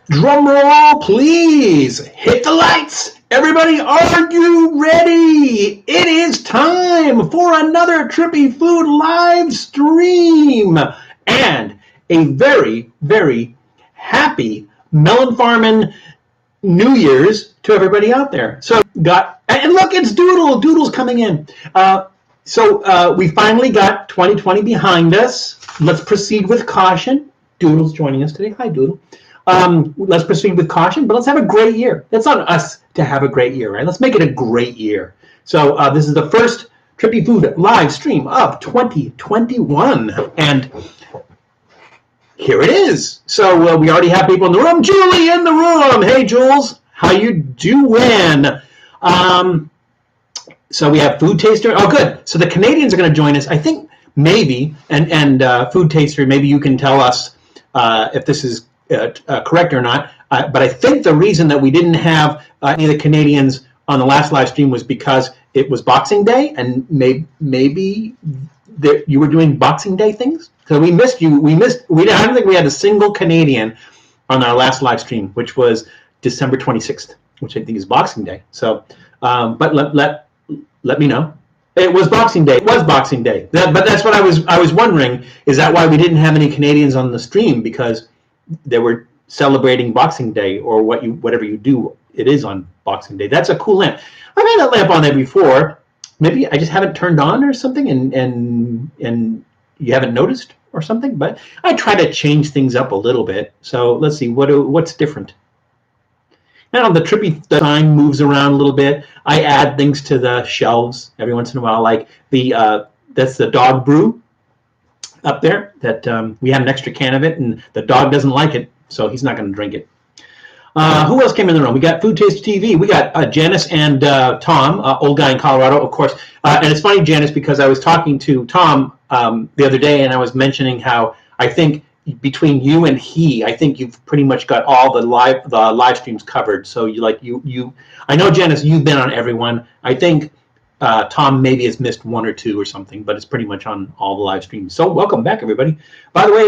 Drum roll, please. Hit the lights. Everybody, are you ready? It is time for another Trippy Food live stream. And a very, very happy melon farming New Year's to everybody out there. And look, it's Doodle. Doodle's coming in. We finally got 2020 behind us. Let's proceed with caution. Doodle's joining us today. Hi, Doodle. Let's proceed with caution, but let's have a great year. It's on us to have a great year, right? Let's make it a great year. So this is the first Trippy Food live stream of 2021, and here it is. So we already have people in the room. Julie in the room. Hey, Jules, how you doing? So we have food taster. Oh, good. So the Canadians are going to join us, I think, maybe, and food taster. Maybe you can tell us if this is correct or not, but I think the reason that we didn't have any of the Canadians on the last live stream was because it was Boxing Day, and maybe you were doing Boxing Day things. So we missed you. I don't think we had a single Canadian on our last live stream, which was December 26th, which I think is Boxing Day. So, but let me know. It was Boxing Day. It was Boxing Day. But that's what I was wondering. Is that why we didn't have any Canadians on the stream? Because they were celebrating Boxing Day, or whatever you do, it is on Boxing Day. That's a cool lamp. I've had that lamp on there before. Maybe I just haven't turned on or something, and you haven't noticed or something. But I try to change things up a little bit. So let's see what's different. Now the Trippy sign moves around a little bit. I add things to the shelves every once in a while, like that's the dog brew up there that we had an extra can of it, and the dog doesn't like it, so he's not going to drink it. Who else came in the room? We got Food Taste TV. We got Janice and Tom, old guy in Colorado, of course. And it's funny, Janice, because I was talking to Tom the other day, and I was mentioning how I think between you and I think you've pretty much got all the live streams covered. So I know, Janice, you've been on everyone. I think Tom maybe has missed one or two or something, but it's pretty much on all the live streams. So welcome back, everybody. By the way,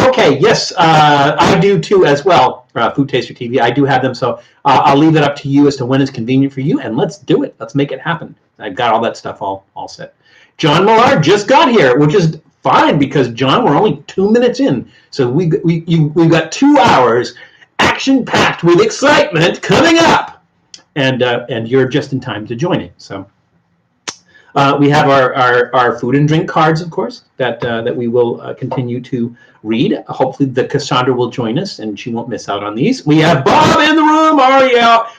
okay, yes, I do too as well, Food Taster TV. I do have them, so I'll leave it up to you as to when it's convenient for you, and let's do it. Let's make it happen. I've got all that stuff all set. John Millard just got here, which is fine because, John, we're only 2 minutes in. So we've got 2 hours action-packed with excitement coming up, and you're just in time to join it. So. We have our food and drink cards, of course, that we will continue to read. Hopefully the Cassandra will join us, and she won't miss out on these. We have Bob in the room,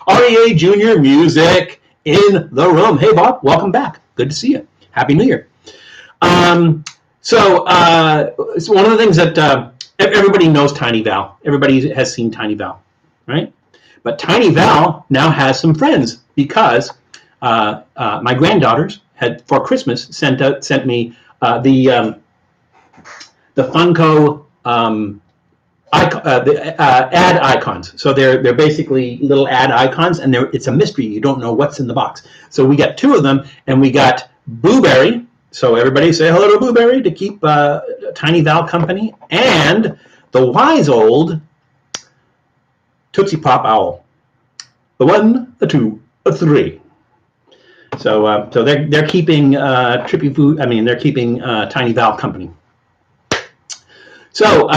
REA Junior Music in the room. Hey, Bob, welcome back. Good to see you. Happy New Year. So one of the things that everybody knows Tiny Val. Everybody has seen Tiny Val, right? But Tiny Val now has some friends because my granddaughters had for Christmas sent me the Funko ad icons. So they're basically little ad icons, and it's a mystery. You don't know what's in the box. So we got 2 of them, and we got Blueberry. So everybody say hello to Blueberry to keep Tiny Val company, and the wise old Tootsie Pop Owl. The 1, the 2, the 3. So they're keeping Trippy Food. I mean, they're keeping Tiny Val company. So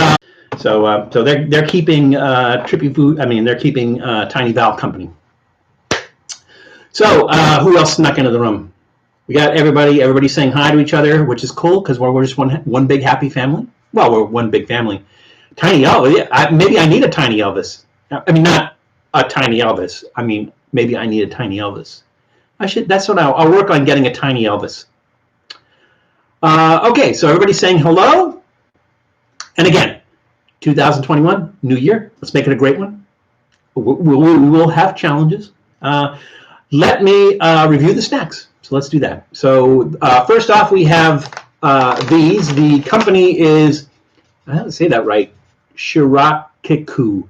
they're keeping Trippy Food. I mean, they're keeping Tiny Val company. So who else snuck into the room? We got everybody saying hi to each other, which is cool because we're just one big happy family. Well, we're one big family. Tiny Elvis. Yeah, maybe I need a Tiny Elvis. I mean, not a Tiny Elvis. I mean, maybe I need a Tiny Elvis. That's what I'll work on, getting a Tiny Elvis. Okay, so everybody's saying hello. And again, 2021, new year. Let's make it a great one. We will have challenges. Let me review the snacks. So let's do that. So first off, we have these. The company is, I have to say that right, Shirakiku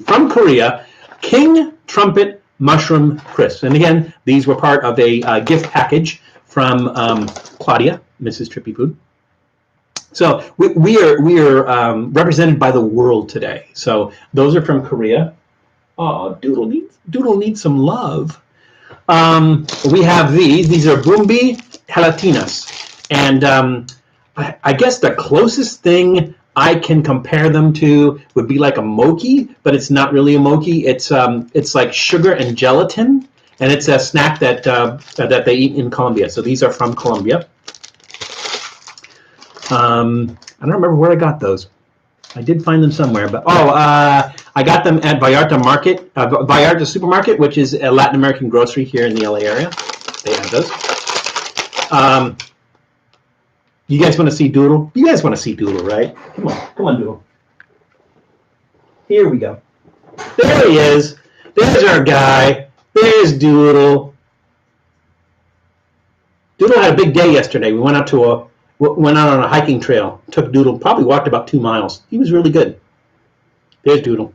from Korea, King Trumpet Mushroom Crisps. And again, these were part of a gift package from Claudia, Mrs. Trippy Food. So we are represented by the world today. So those are from Korea. Oh, Doodle needs some love. We have these. These are Bumbi gelatinas, and I guess the closest thing I can compare them to would be like a mochi, but it's not really a mochi. It's like sugar and gelatin, and it's a snack that that they eat in Colombia. So these are from Colombia. I don't remember where I got those. I did find them somewhere, but I got them at Vallarta Supermarket, which is a Latin American grocery here in the LA area. They have those. You guys want to see Doodle? You guys want to see Doodle, right? Come on, Doodle. Here we go. There he is. There's our guy. There's Doodle. Doodle had a big day yesterday. We went out on a hiking trail. Took Doodle, probably walked about 2 miles. He was really good. There's Doodle.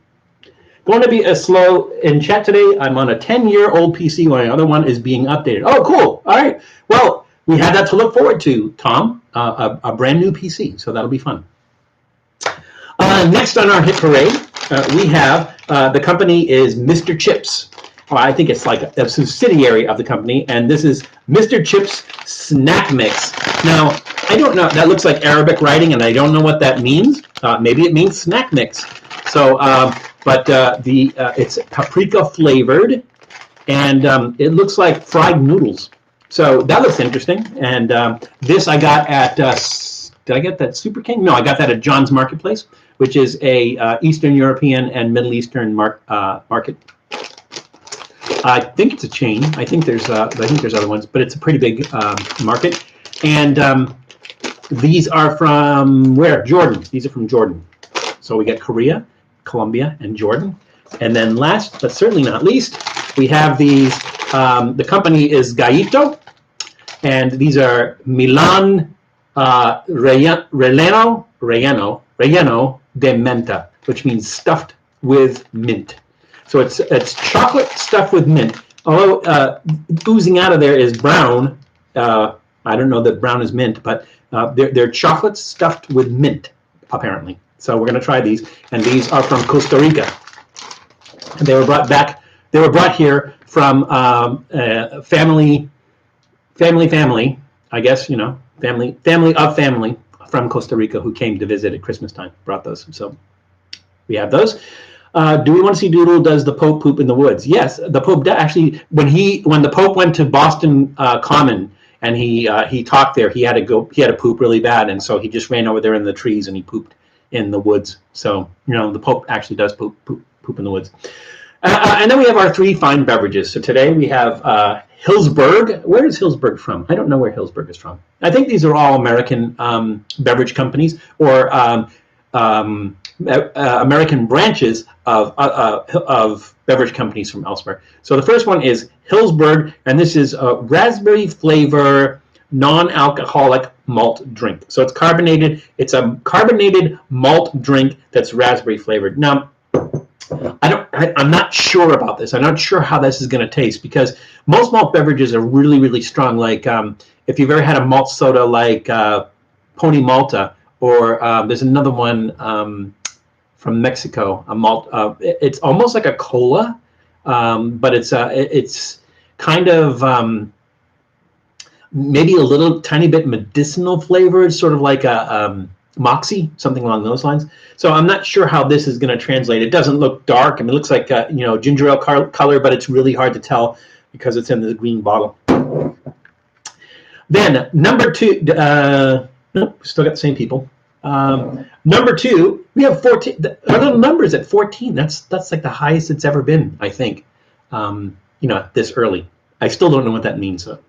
Going to be slow in chat today. I'm on a 10-year-old PC while the other one is being updated. Oh, cool. All right. Well, we had that to look forward to, Tom. A brand new PC, so that'll be fun. Next on our hit parade, we have the company is Mr. Chips. Well, I think it's like a subsidiary of the company, and this is Mr. Chips Snack Mix. Now, I don't know. That looks like Arabic writing, and I don't know what that means. Maybe it means snack mix. So, it's paprika flavored, and it looks like fried noodles. So that looks interesting. And this I got at, did I get that Super King? No, I got that at John's Marketplace, which is a Eastern European and Middle Eastern market. I think it's a chain. I think there's other ones, but it's a pretty big market. And these are from where? Jordan. These are from Jordan. So we get Korea, Colombia, and Jordan. And then last, but certainly not least, we have these. The company is Gallito, and these are Milan relleno de menta, which means stuffed with mint. So it's chocolate stuffed with mint. Although oozing out of there is brown. I don't know that brown is mint, but they're chocolate stuffed with mint, apparently. So we're going to try these, and these are from Costa Rica. And they were brought back. They were brought here from family. I guess family of family from Costa Rica who came to visit at Christmas time. Brought those. So we have those. Do we want to see Doodle does the Pope poop in the woods? Yes, the Pope actually when the Pope went to Boston Common and he talked there, he had to poop really bad, and so he just ran over there in the trees and he pooped in the woods. So the Pope actually does poop in the woods. And then we have our 3 fine beverages. So today we have Hillsburg. Where is Hillsburg from? I don't know where Hillsburg is from. I think these are all American beverage companies or American branches of beverage companies from elsewhere. So the first one is Hillsberg, and this is a raspberry flavor non-alcoholic malt drink. So it's carbonated. It's a carbonated malt drink that's raspberry flavored. Now, I'm not sure about this. I'm not sure how this is going to taste because most malt beverages are really, really strong. Like if you've ever had a malt soda like Pony Malta, or there's another one from Mexico, a malt. It's almost like a cola, but it's kind of maybe a little tiny bit medicinal flavored, sort of like a Moxie, something along those lines. So I'm not sure how this is going to translate. It doesn't look dark. I mean, it looks like ginger ale color, but it's really hard to tell because it's in the green bottle. Then number 2, nope, still got the same people. Number 2, we have 14. Our little numbers at 14. That's like the highest it's ever been, I think. This early. I still don't know what that means though.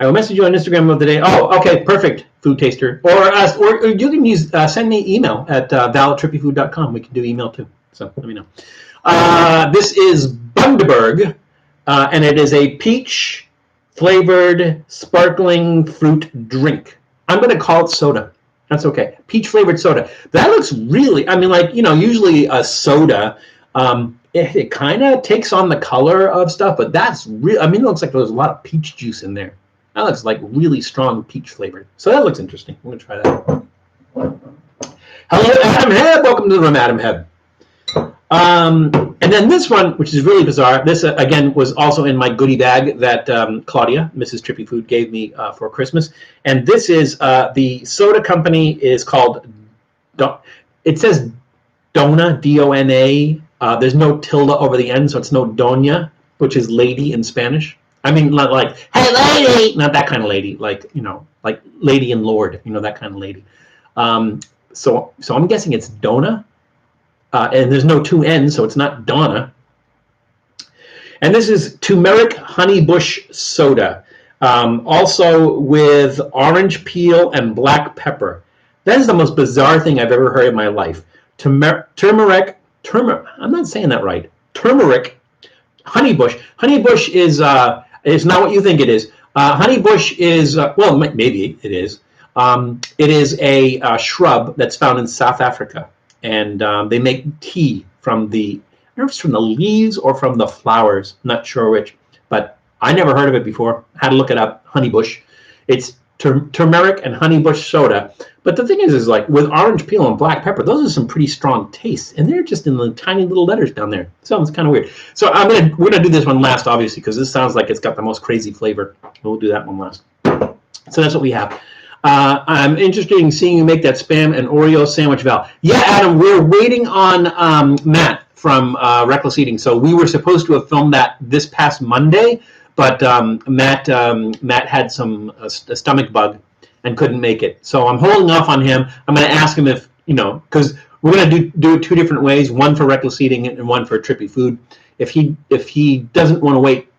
I will message you on Instagram of the day. Oh, okay, perfect, food taster. Or you can send me email at val@trippyfood.com. We can do email too. So let me know. This is Bundaberg, and it is a peach flavored sparkling fruit drink. I'm going to call it soda. That's okay. Peach flavored soda. That looks really. I mean, usually a soda. It kind of takes on the color of stuff, but that's real. I mean, it looks like there's a lot of peach juice in there. That looks like really strong peach flavored. So that looks interesting. I'm going to try that. Hello, Adam Hebb. Welcome to the room, Adam Hebb. And then this one, which is really bizarre. This, again, was also in my goodie bag that Claudia, Mrs. Trippy Food, gave me for Christmas. And this is, the soda company is called, it says Dona, D-O-N-A. There's no tilde over the end, so it's no Doña, which is lady in Spanish. I mean, not like, hey, lady! Not that kind of lady. Like, like lady and lord, that kind of lady. So I'm guessing it's Dona. And there's no two N's, so it's not Donna. And this is turmeric honeybush soda, also with orange peel and black pepper. That is the most bizarre thing I've ever heard in my life. Turmeric, I'm not saying that right. Turmeric, honeybush. Honeybush is not what you think it is. Honeybush is, well, maybe it is. It is a shrub that's found in South Africa. And they make tea from I don't know if it's from the leaves or from the flowers. I'm not sure which, but I never heard of it before. Had to look it up. Honeybush. It's turmeric and honeybush soda. But the thing is like with orange peel and black pepper, those are some pretty strong tastes, and they're just in the tiny little letters down there. So it's kind of weird. So we're gonna do this one last, obviously, because this sounds like it's got the most crazy flavor. We'll do that one last. So that's what we have. I'm interested in seeing you make that Spam and Oreo sandwich, Val. Yeah, Adam, we're waiting on Matt from Reckless Eating. So we were supposed to have filmed that this past Monday, but Matt had a stomach bug and couldn't make it. So I'm holding off on him. I'm going to ask him if, because we're going to do it two different ways, one for Reckless Eating and one for Trippy Food. If he doesn't want to wait,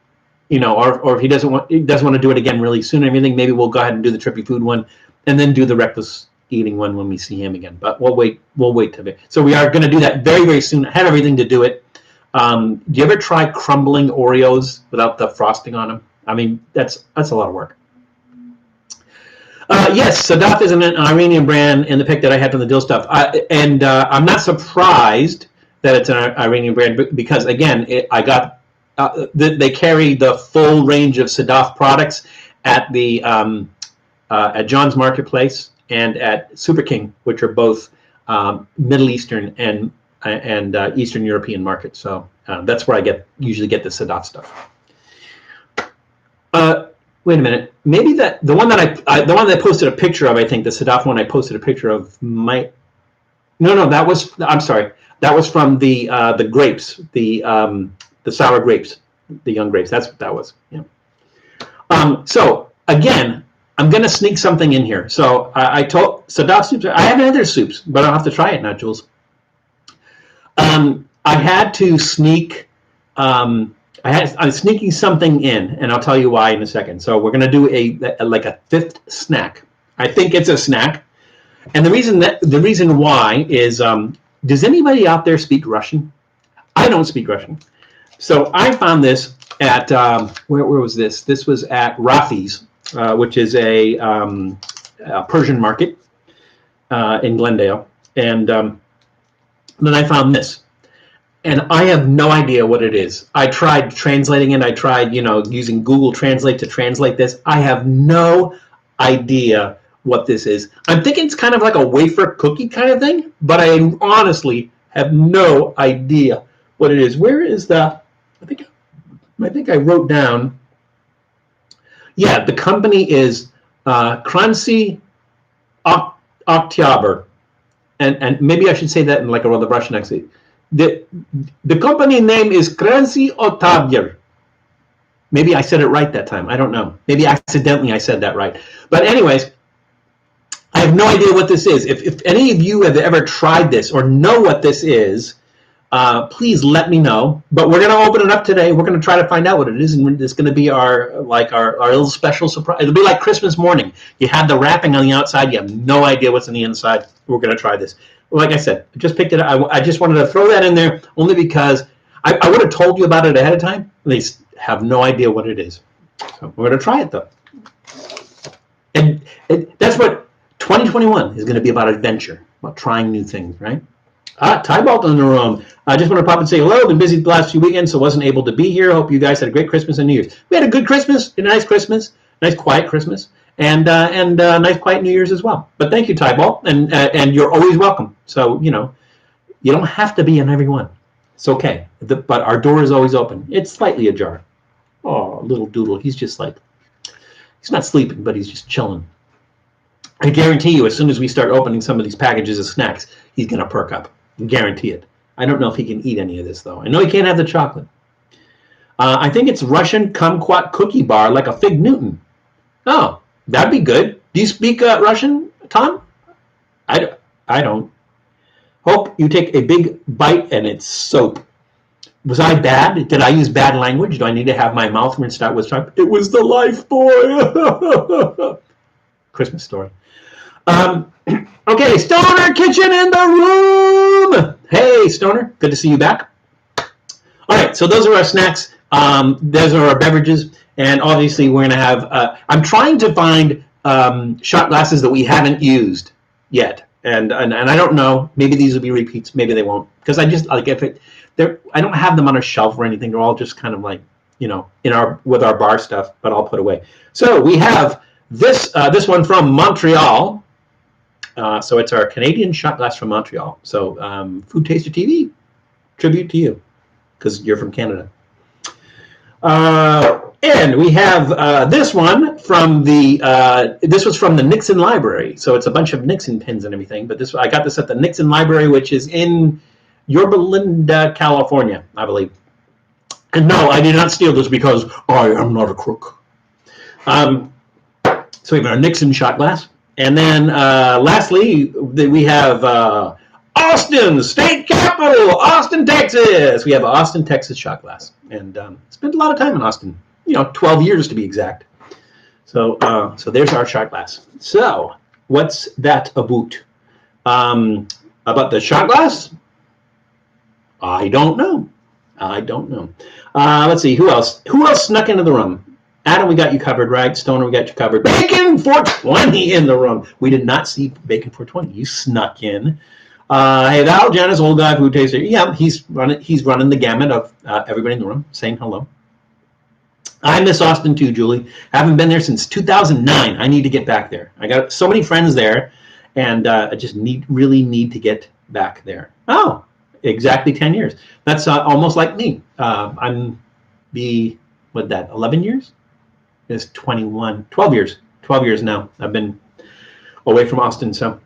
or if he doesn't want to do it again really soon or anything, maybe we'll go ahead and do the Trippy Food one and then do the Reckless Eating one when we see him again. But we'll wait till it. So we are going to do that very, very soon. I have everything to do it. Do you ever try crumbling Oreos without the frosting on them? I mean, that's a lot of work. Yes, Sadaf is an Iranian brand in the pick that I had from the Dill stuff. I'm not surprised that it's an Iranian brand because, again, they carry the full range of Sadaf products at the at John's Marketplace and at Super King, which are both Middle Eastern and Eastern European markets. So that's where I usually get the Sadaf stuff. Wait a minute. Maybe the one that I posted a picture of, I think the Sadaf one I posted a picture of might. No, that was. I'm sorry. That was from the grapes, the sour grapes, the young grapes. That's what that was. Yeah. So again, I'm going to sneak something in here. So I told Sadaf soups. I have other soups, but I'll have to try it now, Jules. I had to sneak. I'm sneaking something in, and I'll tell you why in a second. So we're going to do a fifth snack. I think it's a snack, and the reason why is, does anybody out there speak Russian? I don't speak Russian, so I found this at where was this? This was at Rafi's, which is a Persian market in Glendale, and then I found this. And I have no idea what it is. I tried translating it. I tried, using Google Translate to translate this. I have no idea what this is. I'm thinking it's kind of like a wafer cookie kind of thing, but I honestly have no idea what it is. Where is the? I think I wrote down. Yeah, the company is Krancy Oktyabr, and maybe I should say that in like a rather Russian accent. The company name is Krancy Oktyabr. Maybe I said it right that time. I don't know. Maybe accidentally I said that right. But anyways, I have no idea what this is. If any of you have ever tried this or know what this is, please let me know. But we're going to open it up today. We're going to try to find out what it is, and it's going to be our little special surprise. It'll be like Christmas morning. You had the wrapping on the outside. You have no idea what's on the inside. We're going to try this. Like I said, I just picked it up. I just wanted to throw that in there only because I would have told you about it ahead of time. They have no idea what it is. So we're going to try it, though. And that's what 2021 is going to be about, adventure, about trying new things, right? Tybalt in the room. I just want to pop and say hello. Been busy the last few weekends, so wasn't able to be here. Hope you guys had a great Christmas and New Year's. We had a good Christmas, a nice quiet Christmas. and nice quiet New Year's as well. But thank you, Tyball, and you're always welcome. So you don't have to be in every one. It's okay. But our door is always open. It's slightly ajar. Oh, little doodle. He's just like, he's not sleeping, but he's just chilling. I guarantee you, as soon as we start opening some of these packages of snacks, he's going to perk up. Guarantee it. I don't know if he can eat any of this, though. I know he can't have the chocolate. I think it's Russian kumquat cookie bar, like a Fig Newton. Oh, that'd be good. Do you speak Russian, Tom? I don't. Hope you take a big bite and it's soap. Was I bad? Did I use bad language? Do I need to have my mouth rinsed out with Trumpet? It was the life, boy. Christmas story. Okay, Stoner Kitchen in the room. Hey, Stoner, good to see you back. All right, so those are our snacks. Those are our beverages, and obviously we're going to have. I'm trying to find shot glasses that we haven't used yet, and I don't know. Maybe these will be repeats. Maybe they won't, because I just like I don't have them on a shelf or anything. They're all just kind of like with our bar stuff, but I'll put away. So we have this one from Montreal. So it's our Canadian shot glass from Montreal. So Food Taster TV, tribute to you, because you're from Canada. And we have this one from this was from the Nixon Library. So it's a bunch of Nixon pins and everything. But I got this at the Nixon Library, which is in Yorba Linda, California, I believe. And no, I did not steal this because I am not a crook. So we have our Nixon shot glass. And then lastly, we have Austin, state capital, Austin, Texas. We have an Austin, Texas shot glass. And spent a lot of time in Austin, 12 years to be exact. So there's our shot glass. So what's that about? About the shot glass? I don't know. Let's see, who else? Who else snuck into the room? Adam, we got you covered, right? Stoner, we got you covered. Bacon 420 in the room. We did not see Bacon 420. You snuck in. Hey, Val, Janice, old guy, food taster. Yeah, he's running the gamut of everybody in the room, saying hello. I miss Austin too, Julie. Haven't been there since 2009. I need to get back there. I got so many friends there, and I just really need to get back there. Oh, exactly 10 years. That's almost like me. I'm 11 years? It's 12 years now. I've been away from Austin, so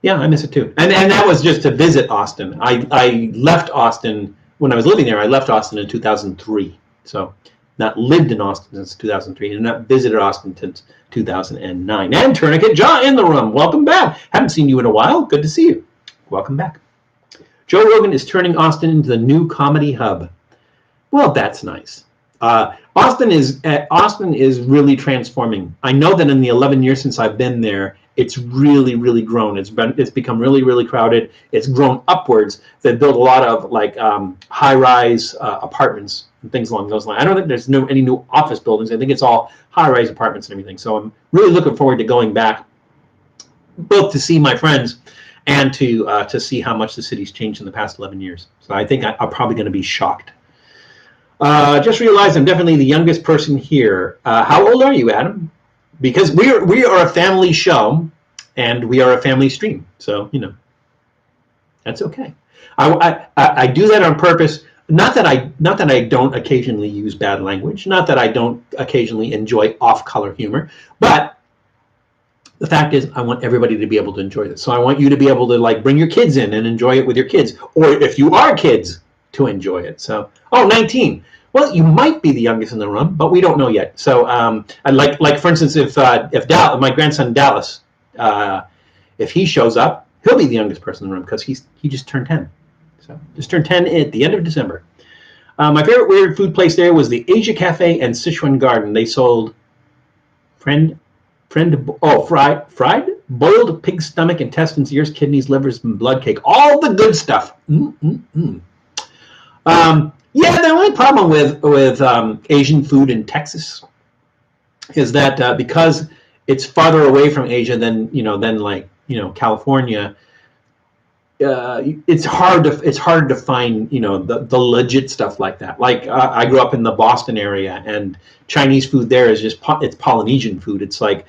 yeah, I miss it too. And that was just to visit Austin. I left Austin when I was living there. I left Austin in 2003, so not lived in Austin since 2003, and not visited Austin since 2009. And Tourniquet John in the room. Welcome back. Haven't seen you in a while. Good to see you. Welcome back. Joe Rogan is turning Austin into the new comedy hub. Well, that's nice. Austin is really transforming. I know that in the 11 years since I've been there, it's really, really grown. It's become really, really crowded. It's grown upwards. They built a lot of like high-rise apartments and things along those lines. I don't think there's any new office buildings. I think it's all high-rise apartments and everything. So I'm really looking forward to going back, both to see my friends and to see how much the city's changed in the past 11 years. So I think I'm probably going to be shocked. Just realized I'm definitely the youngest person here. How old are you, Adam? Because we are a family show, and we are a family stream. So that's okay. I do that on purpose. Not that I don't occasionally use bad language. Not that I don't occasionally enjoy off-color humor. But the fact is, I want everybody to be able to enjoy this. So I want you to be able to like bring your kids in and enjoy it with your kids, or if you are kids, to enjoy it. So 19. Well, you might be the youngest in the room, but we don't know yet. So, like for instance, if my grandson Dallas, if he shows up, he'll be the youngest person in the room because he just turned 10. So just turned 10 at the end of December. My favorite weird food place there was the Asia Cafe and Sichuan Garden. They sold fried boiled pig stomach, intestines, ears, kidneys, livers, and blood cake. All the good stuff. Yeah, the only problem with Asian food in Texas is that because it's farther away from Asia than California, it's harder to find the legit stuff like that. Like I grew up in the Boston area, and Chinese food there is it's Polynesian food. It's like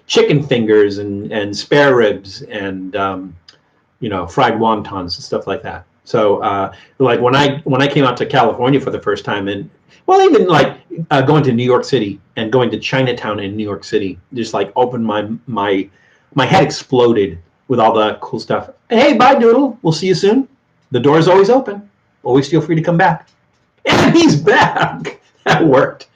chicken fingers and spare ribs and fried wontons and stuff like that. So like when I came out to California for the first time, and well, even like going to New York City and going to Chinatown in New York City, just like opened my head exploded with all the cool stuff. Hey, bye, Doodle. We'll see you soon. The door is always open. Always feel free to come back. And he's back. That worked.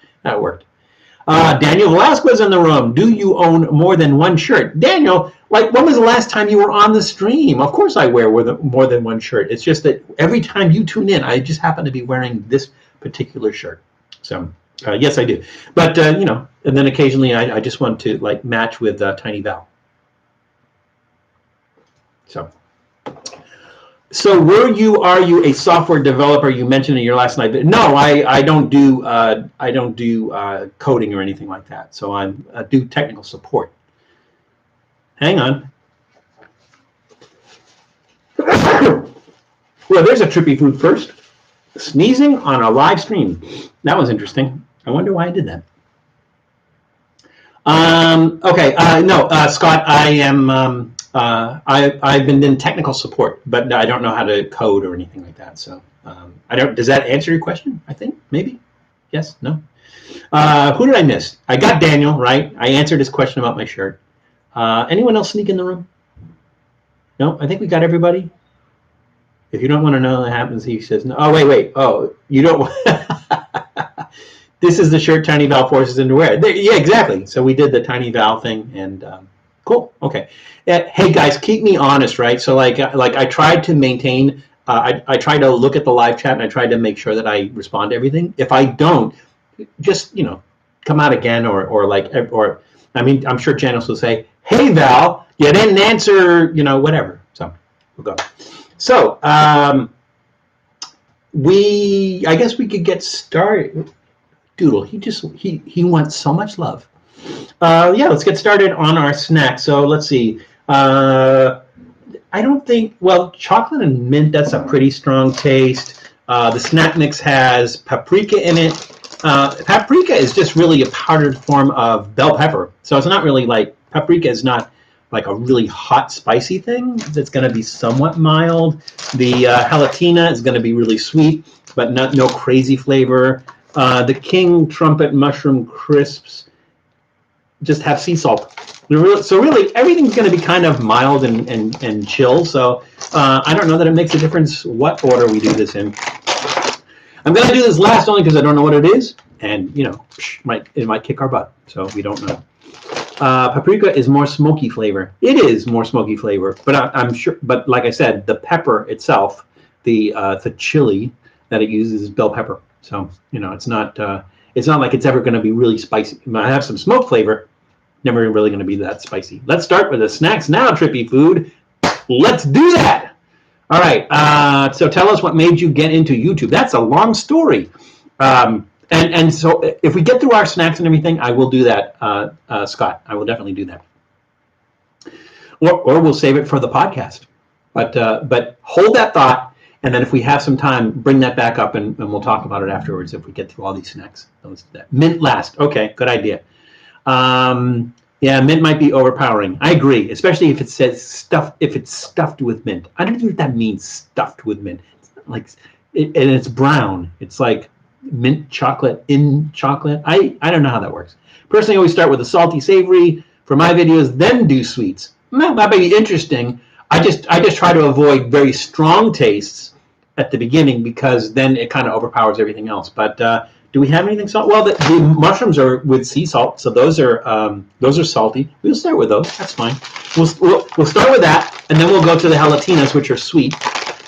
Daniel Velasquez in the room. Do you own more than one shirt? Daniel, like, when was the last time you were on the stream? Of course I wear more than one shirt. It's just that every time you tune in, I just happen to be wearing this particular shirt. So, yes, I do. But, and then occasionally I just want to, like, match with Tiny Val. So are you a software developer? You mentioned in your last night. No, I don't do coding or anything like that. So I do technical support. Hang on. Well, there's a Trippy Food first. Sneezing on a live stream. That was interesting. I wonder why I did that. Okay. No, Scott, I am. I've been in technical support, but I don't know how to code or anything like that. So I don't. Does that answer your question? I think maybe. Yes. No. Who did I miss? I got Daniel right. I answered his question about my shirt. Anyone else sneak in the room? No. I think we got everybody. If you don't want to know what happens, he says no. Oh wait. Oh, you don't. This is the shirt Tiny Val forces him to wear. Yeah, exactly. So we did the Tiny Val thing and. Cool. Okay. Hey guys, keep me honest, right? So like I tried to maintain. I try to look at the live chat and I try to make sure that I respond to everything. If I don't, just come out again or I mean I'm sure Janice will say, "Hey Val, you didn't answer," whatever. So we'll go. So I guess we could get started. Doodle, he wants so much love. Yeah, let's get started on our snack. So let's see. I don't think, well, chocolate and mint, that's a pretty strong taste. The snack mix has paprika in it. Paprika is just really a powdered form of bell pepper. So it's not really like, paprika is not like a really hot, spicy thing. It's going to be somewhat mild. The gelatina is going to be really sweet, but no crazy flavor. The King Trumpet mushroom crisps just have sea salt. So really, everything's going to be kind of mild and chill. So I don't know that it makes a difference what order we do this in. I'm going to do this last only because I don't know what it is, and it might kick our butt. So we don't know. Paprika is more smoky flavor. It is more smoky flavor, but I'm sure. But like I said, the pepper itself, the chili that it uses is bell pepper. So it's not like it's ever going to be really spicy. It might have some smoke flavor, never really going to be that spicy. Let's start with the snacks now, Trippy Food. Let's do that. All right. So tell us what made you get into YouTube. That's a long story. And so if we get through our snacks and everything, I will do that, Scott. I will definitely do that. Or we'll save it for the podcast. But hold that thought. And then if we have some time, bring that back up and we'll talk about it afterwards if we get through all these snacks. Mint last. Okay, good idea. Yeah, mint might be overpowering. I agree, especially if it says if it's stuffed with mint. I don't know what that means, stuffed with mint. It's like, and it's brown. It's like mint chocolate in chocolate. I don't know how that works. Personally, I always start with a salty, savory for my videos, then do sweets. That might be interesting. I just try to avoid very strong tastes at the beginning because then it kind of overpowers everything else. But do we have anything salt? Well, the mushrooms are with sea salt, so those are salty. We'll start with those. That's fine. We'll start with that, and then we'll go to the gelatinas, which are sweet,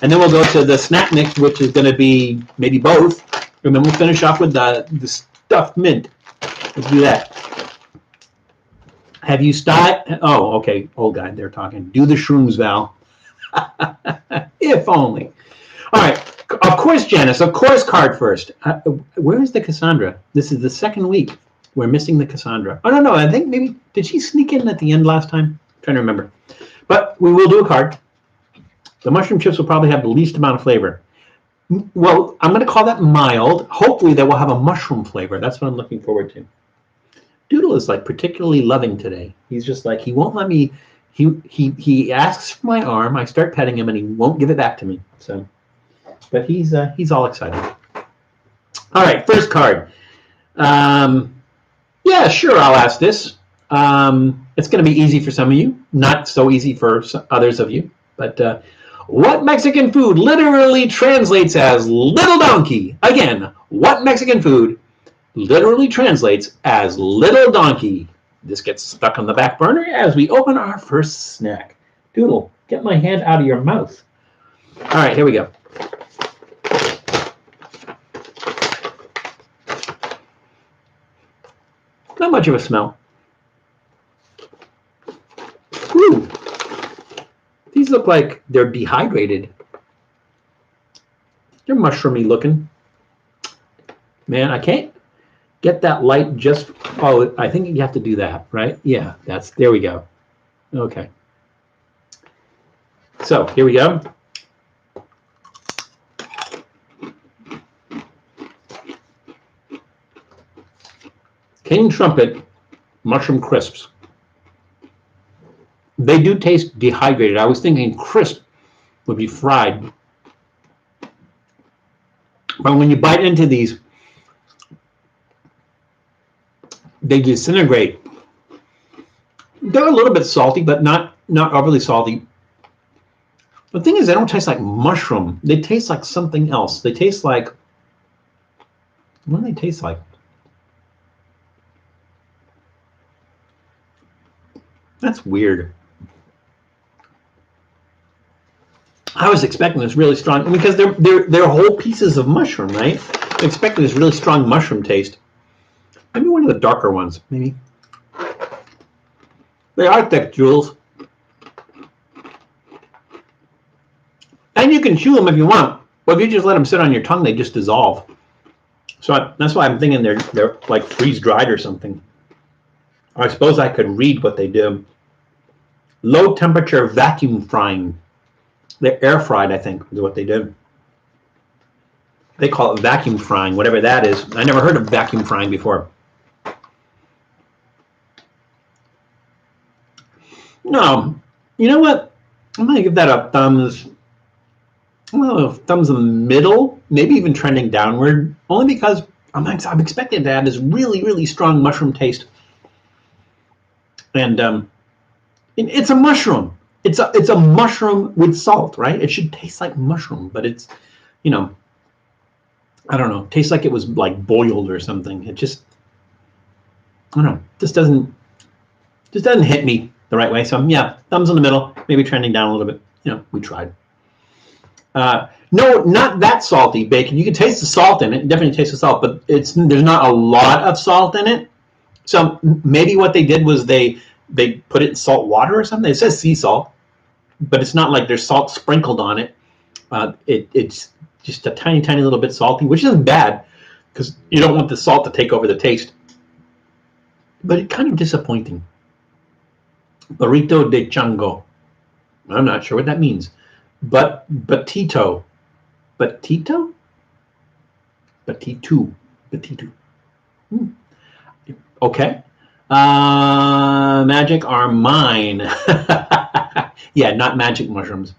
and then we'll go to the snack mix, which is going to be maybe both, and then we'll finish off with the stuffed mint. Let's do that. Have you started? Oh, okay, old guy, they're talking. Do the shrooms, Val. If only. All right. Of course, Janice. Of course, card first. Where is the Cassandra? This is the second week. We're missing the Cassandra. Oh, no. I think maybe, did she sneak in at the end last time? I'm trying to remember. But we will do a card. The mushroom chips will probably have the least amount of flavor. Well, I'm going to call that mild. Hopefully, they will have a mushroom flavor. That's what I'm looking forward to. Doodle is like particularly loving today. He's just like, he won't let me, he asks for my arm, I start petting him and he won't give it back to me. So, but he's all excited. All right, first card. Yeah, sure, I'll ask this. It's going to be easy for some of you, not so easy for others of you. But what Mexican food literally translates as little donkey? Again, what Mexican food literally translates as little donkey? This gets stuck on the back burner as we open our first snack. Doodle, get my hand out of your mouth. All right, here we go. Not much of a smell. Ooh. These look like they're dehydrated. They're mushroomy looking. Man, I can't get that light just, oh, I think you have to do that, right? Yeah, there we go. Okay. So, here we go. King Trumpet mushroom crisps. They do taste dehydrated. I was thinking crisp would be fried. But when you bite into these, they disintegrate. They're a little bit salty, but not overly salty. The thing is, they don't taste like mushroom. They taste like something else. They taste like, what do they taste like? That's weird. I was expecting this really strong, because they're whole pieces of mushroom, right? I expected this really strong mushroom taste. Maybe one of the darker ones, maybe. They are thick, Jules. And you can chew them if you want, but if you just let them sit on your tongue, they just dissolve. So that's why I'm thinking they're like freeze-dried or something. I suppose I could read what they do. Low temperature vacuum frying. They're air fried, I think, is what they do. They call it vacuum frying, whatever that is. I never heard of vacuum frying before. No, you know what? I'm going to give that a thumbs. Well, thumbs in the middle, maybe even trending downward, only because I'm expecting to have this really, really strong mushroom taste. And it's a mushroom. It's a mushroom with salt, right? It should taste like mushroom, but it's, you know, I don't know, tastes like it was like boiled or something. It just, I don't know, just doesn't hit me the right way. So yeah, thumbs in the middle, maybe trending down a little bit. You know, we tried. No, not that salty bacon. You can taste the salt in it. Definitely taste the salt, but there's not a lot of salt in it. So maybe what they did was they put it in salt water or something. It says sea salt, but it's not like there's salt sprinkled on it. It's just a tiny, tiny little bit salty, which isn't bad because you don't want the salt to take over the taste. But it's kind of disappointing. Burrito de chango. I'm not sure what that means. But batito. Batito? Batitu. Okay. Magic are mine. Yeah, not magic mushrooms.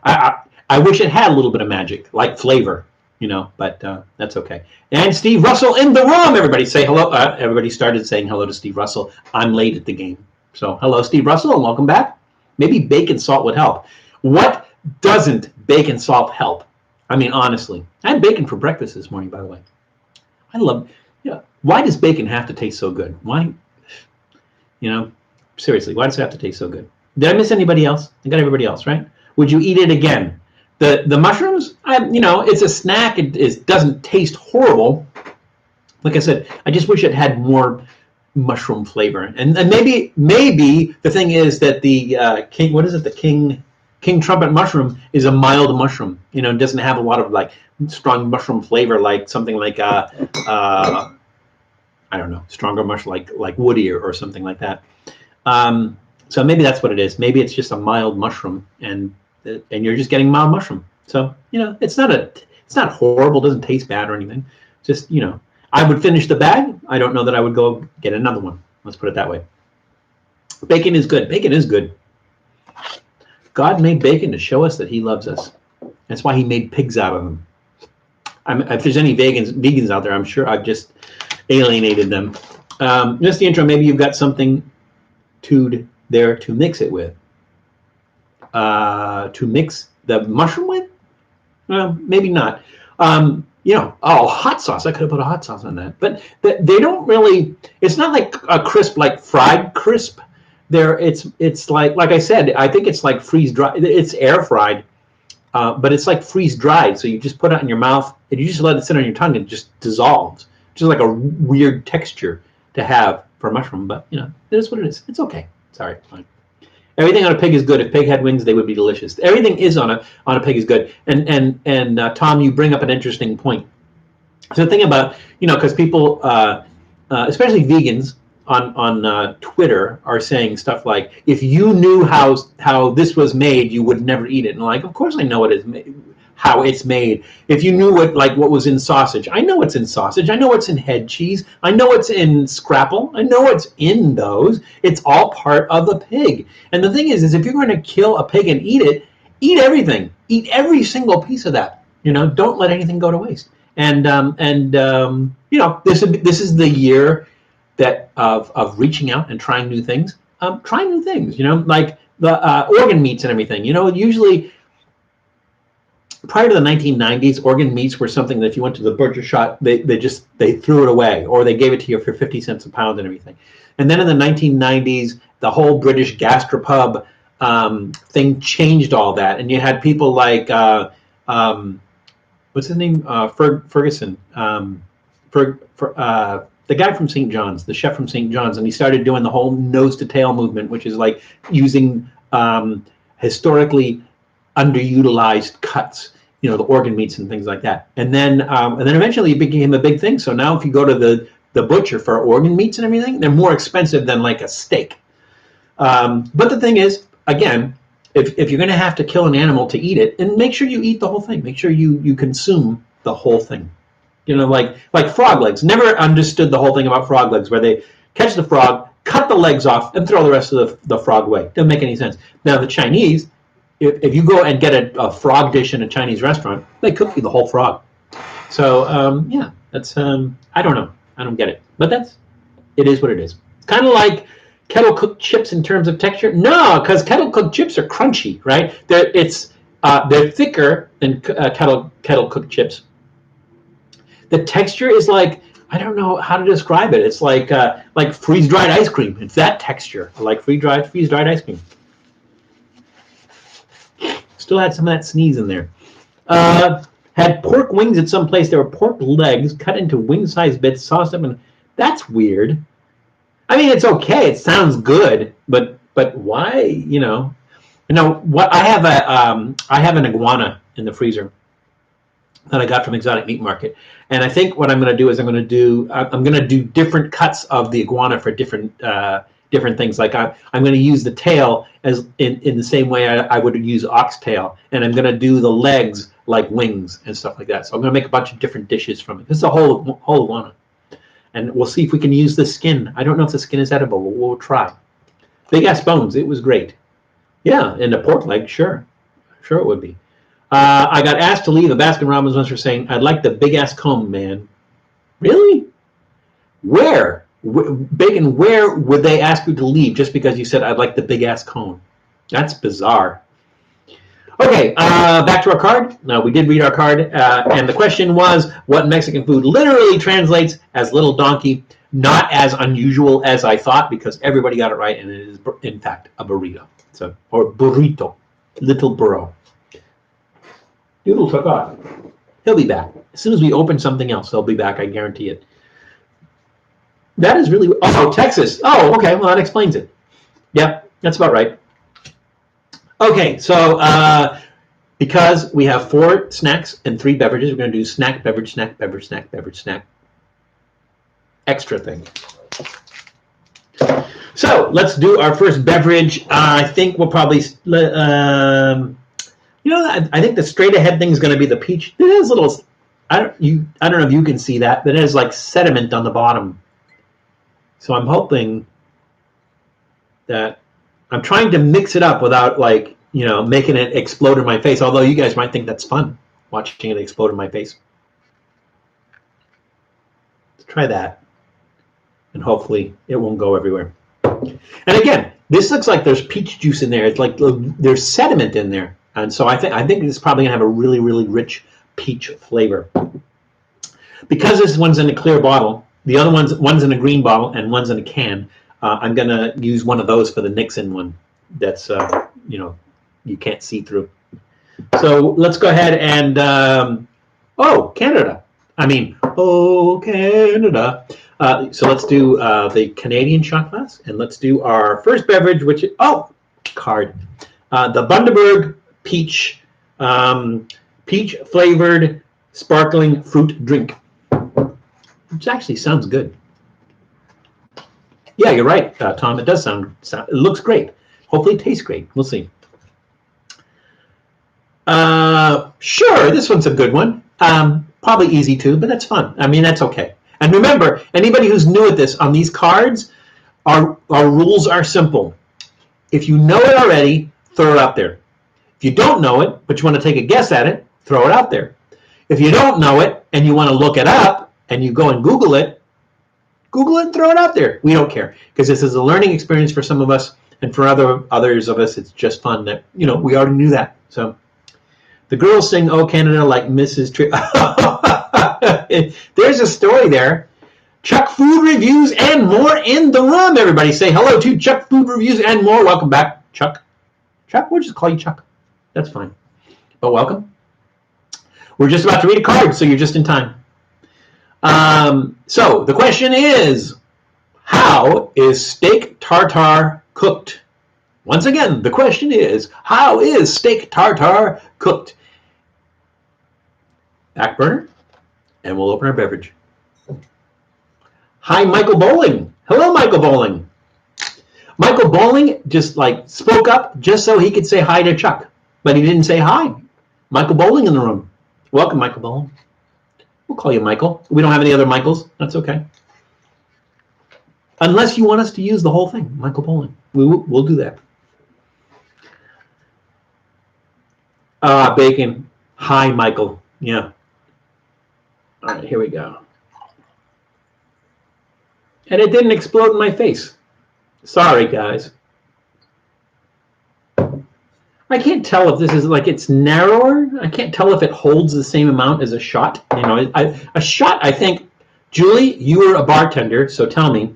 I wish it had a little bit of magic, like flavor, you know, but that's okay. And Steve Russell in the room. Everybody say hello. Everybody started saying hello to Steve Russell. I'm late at the game. So hello, Steve Russell, and welcome back. Maybe bacon salt would help. What doesn't bacon salt help? I mean, honestly. I had bacon for breakfast this morning, by the way. I love, yeah. Why does bacon have to taste so good? Why, you know, seriously, why does it have to taste so good? Did I miss anybody else? I got everybody else, right? Would you eat it again? The mushrooms, you know, it's a snack. It doesn't taste horrible. Like I said, I just wish it had more mushroom flavor. And maybe the thing is that the king, what is it? The king trumpet mushroom is a mild mushroom. You know, it doesn't have a lot of like strong mushroom flavor, like something like I don't know, stronger mushroom like woody or something like that. So maybe that's what it is. Maybe it's just a mild mushroom, and you're just getting mild mushroom. So you know, it's not horrible. Doesn't taste bad or anything. Just, you know, I would finish the bag. I don't know that I would go get another one. Let's put it that way. Bacon is good. Bacon is good. God made bacon to show us that he loves us. That's why he made pigs out of them. If there's any vegans out there, I'm sure I've just alienated them. Just the intro. Maybe you've got something there to mix it with. To mix the mushroom with? Well, maybe not. Hot sauce. I could have put a hot sauce on that. But they don't really, it's not like a crisp, like fried crisp. It's like I said, I think it's like freeze dry. It's air fried, but it's like freeze dried. So you just put it in your mouth and you just let it sit on your tongue and it just dissolves. Just like a weird texture to have for a mushroom. But it is what it is. It's okay. Sorry. Fine. Everything on a pig is good. If pig had wings, they would be delicious. Everything is on a pig is good. And Tom, you bring up an interesting point. So the thing about because people, especially vegans on Twitter, are saying stuff like, if you knew how this was made, you would never eat it. And like, of course I know what it's made, how it's made. If you knew what was in sausage, I know what's in sausage. I know what's in head cheese. I know what's in scrapple. I know what's in those. It's all part of the pig. And the thing is if you're going to kill a pig and eat it, eat everything. Eat every single piece of that. Don't let anything go to waste. And this is the year that of reaching out and trying new things. Try new things. Like the organ meats and everything. Usually. Prior to the 1990s, organ meats were something that if you went to the butcher shop, they threw it away, or they gave it to you for 50 cents a pound and everything. And then in the 1990s, the whole British gastropub thing changed all that, and you had people like what's his name, Ferguson, the guy from St. John's, the chef from St. John's, and he started doing the whole nose to tail movement, which is like using historically underutilized cuts, the organ meats and things like that. And then eventually it became a big thing. So now if you go to the butcher for organ meats and everything, they're more expensive than like a steak. But the thing is, again, if you're going to have to kill an animal to eat it, and make sure you eat the whole thing. Make sure you consume the whole thing. Like frog legs. Never understood the whole thing about frog legs, where they catch the frog, cut the legs off, and throw the rest of the frog away. Doesn't make any sense. Now the Chinese, if you go and get a frog dish in a Chinese restaurant, they cook you the whole frog. So that's I don't know. I don't get it. But it is what it is. It's kind of like kettle cooked chips in terms of texture. No, because kettle cooked chips are crunchy, right? They're thicker than kettle cooked chips. The texture is like, I don't know how to describe it. It's like freeze dried ice cream. It's that texture, like freeze dried ice cream. Still had some of that sneeze in there. Had pork wings at some place. There were pork legs cut into wing-sized bits, sauced up, and that's weird. I mean, it's okay. It sounds good, but why? What? I have an iguana in the freezer that I got from Exotic Meat Market, and I think what I'm going to do is I'm going to do different cuts of the iguana for different things. Like I'm going to use the tail as in the same way I would use oxtail, and I'm going to do the legs like wings and stuff like that. So I'm going to make a bunch of different dishes from it. This is a whole iguana, and we'll see if we can use the skin. I don't know if the skin is edible, but we'll try. Big ass bones. It was great. Yeah, and the pork leg, sure it would be. I got asked to leave a Baskin Robbins once for saying I'd like the big ass cone, man. Really? Where? Bacon, where would they ask you to leave just because you said I'd like the big ass cone? That's bizarre. Okay, back to our card. No, we did read our card, and the question was, what Mexican food literally translates as little donkey? Not as unusual as I thought, because everybody got it right, and it is, in fact, a burrito. Or burrito, little burro. Doodle took off. He'll be back. As soon as we open something else, he'll be back, I guarantee it. That is really... Oh, Texas. Oh, okay. Well, that explains it. Yep, that's about right. Okay, so because we have 4 snacks and 3 beverages, we're going to do snack, beverage, snack, beverage, snack, beverage, snack. Extra thing. So let's do our first beverage. I think we'll probably... I think the straight ahead thing is going to be the peach. It is a little... I don't know if you can see that, but it has like sediment on the bottom. So I'm hoping that I'm trying to mix it up without like, making it explode in my face. Although you guys might think that's fun, watching it explode in my face. Let's try that, and hopefully it won't go everywhere. And again, this looks like there's peach juice in there. It's like there's sediment in there, and so I think it's probably gonna have a really, really rich peach flavor. Because this one's in a clear bottle, the other one's in a green bottle and one's in a can. I'm gonna use one of those for the Nixon one. That's you can't see through. So let's go ahead and Canada. Canada. So let's do the Canadian shot glass, and let's do our first beverage, which is the Bundaberg peach flavored sparkling fruit drink, which actually sounds good. Yeah, you're right, Tom. It does sound. It looks great. Hopefully, it tastes great. We'll see. Sure, this one's a good one. Probably easy too, but that's fun. That's okay. And remember, anybody who's new at this, on these cards, our rules are simple. If you know it already, throw it out there. If you don't know it, but you want to take a guess at it, throw it out there. If you don't know it and you want to look it up and you go and Google it and throw it out there. We don't care, because this is a learning experience for some of us, and for others of us, it's just fun that, we already knew that. So the girls sing "Oh Canada" like Mrs. There's a story there. Chuck Food Reviews and more in the room. Everybody say hello to Chuck Food Reviews and more. Welcome back, Chuck. Chuck, we'll just call you Chuck. That's fine. But welcome. We're just about to read a card, so you're just in time. So the question is, how is steak tartare cooked? Once again, the question is, how is steak tartare cooked? Back burner, and we'll open our beverage. Hi, Michael Bowling. Hello, Michael Bowling. Michael Bowling just spoke up just so he could say hi to Chuck, but he didn't say hi. Michael Bowling in the room. Welcome, Michael Bowling. We'll call you Michael. We don't have any other Michaels. That's okay. Unless you want us to use the whole thing, Michael Bowling. We'll do that. Bacon. Hi, Michael. Yeah. All right, here we go. And it didn't explode in my face. Sorry, guys. I can't tell if this is it's narrower. I can't tell if it holds the same amount as a shot. A shot, I think, Julie, you were a bartender, so tell me,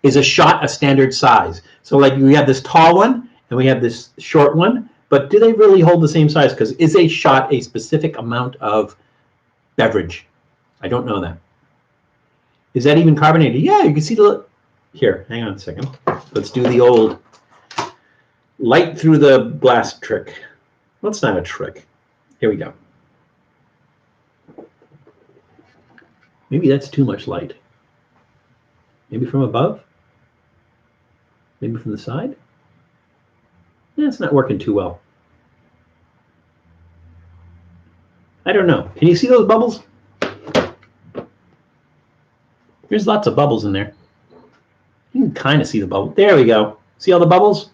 is a shot a standard size? So we have this tall one and we have this short one, but do they really hold the same size? Because is a shot a specific amount of beverage? I don't know that. Is that even carbonated? Yeah, you can see here, hang on a second. Let's do the old light through the glass trick. Well, it's not a trick. Here we go. Maybe that's too much light. Maybe from above? Maybe from the side? Yeah, it's not working too well. I don't know. Can you see those bubbles? There's lots of bubbles in there. You can kind of see the bubble. There we go. See all the bubbles?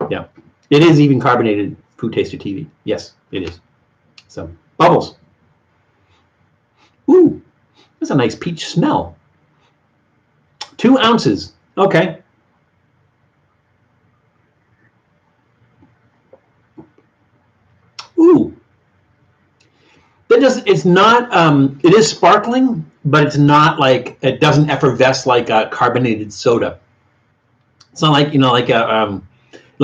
Yeah. It is even carbonated Food Taster TV. Yes, it is. So, bubbles. Ooh, that's a nice peach smell. 2 ounces. Okay. Ooh. It's not, it is sparkling, but it's not it doesn't effervesce like a carbonated soda. It's not like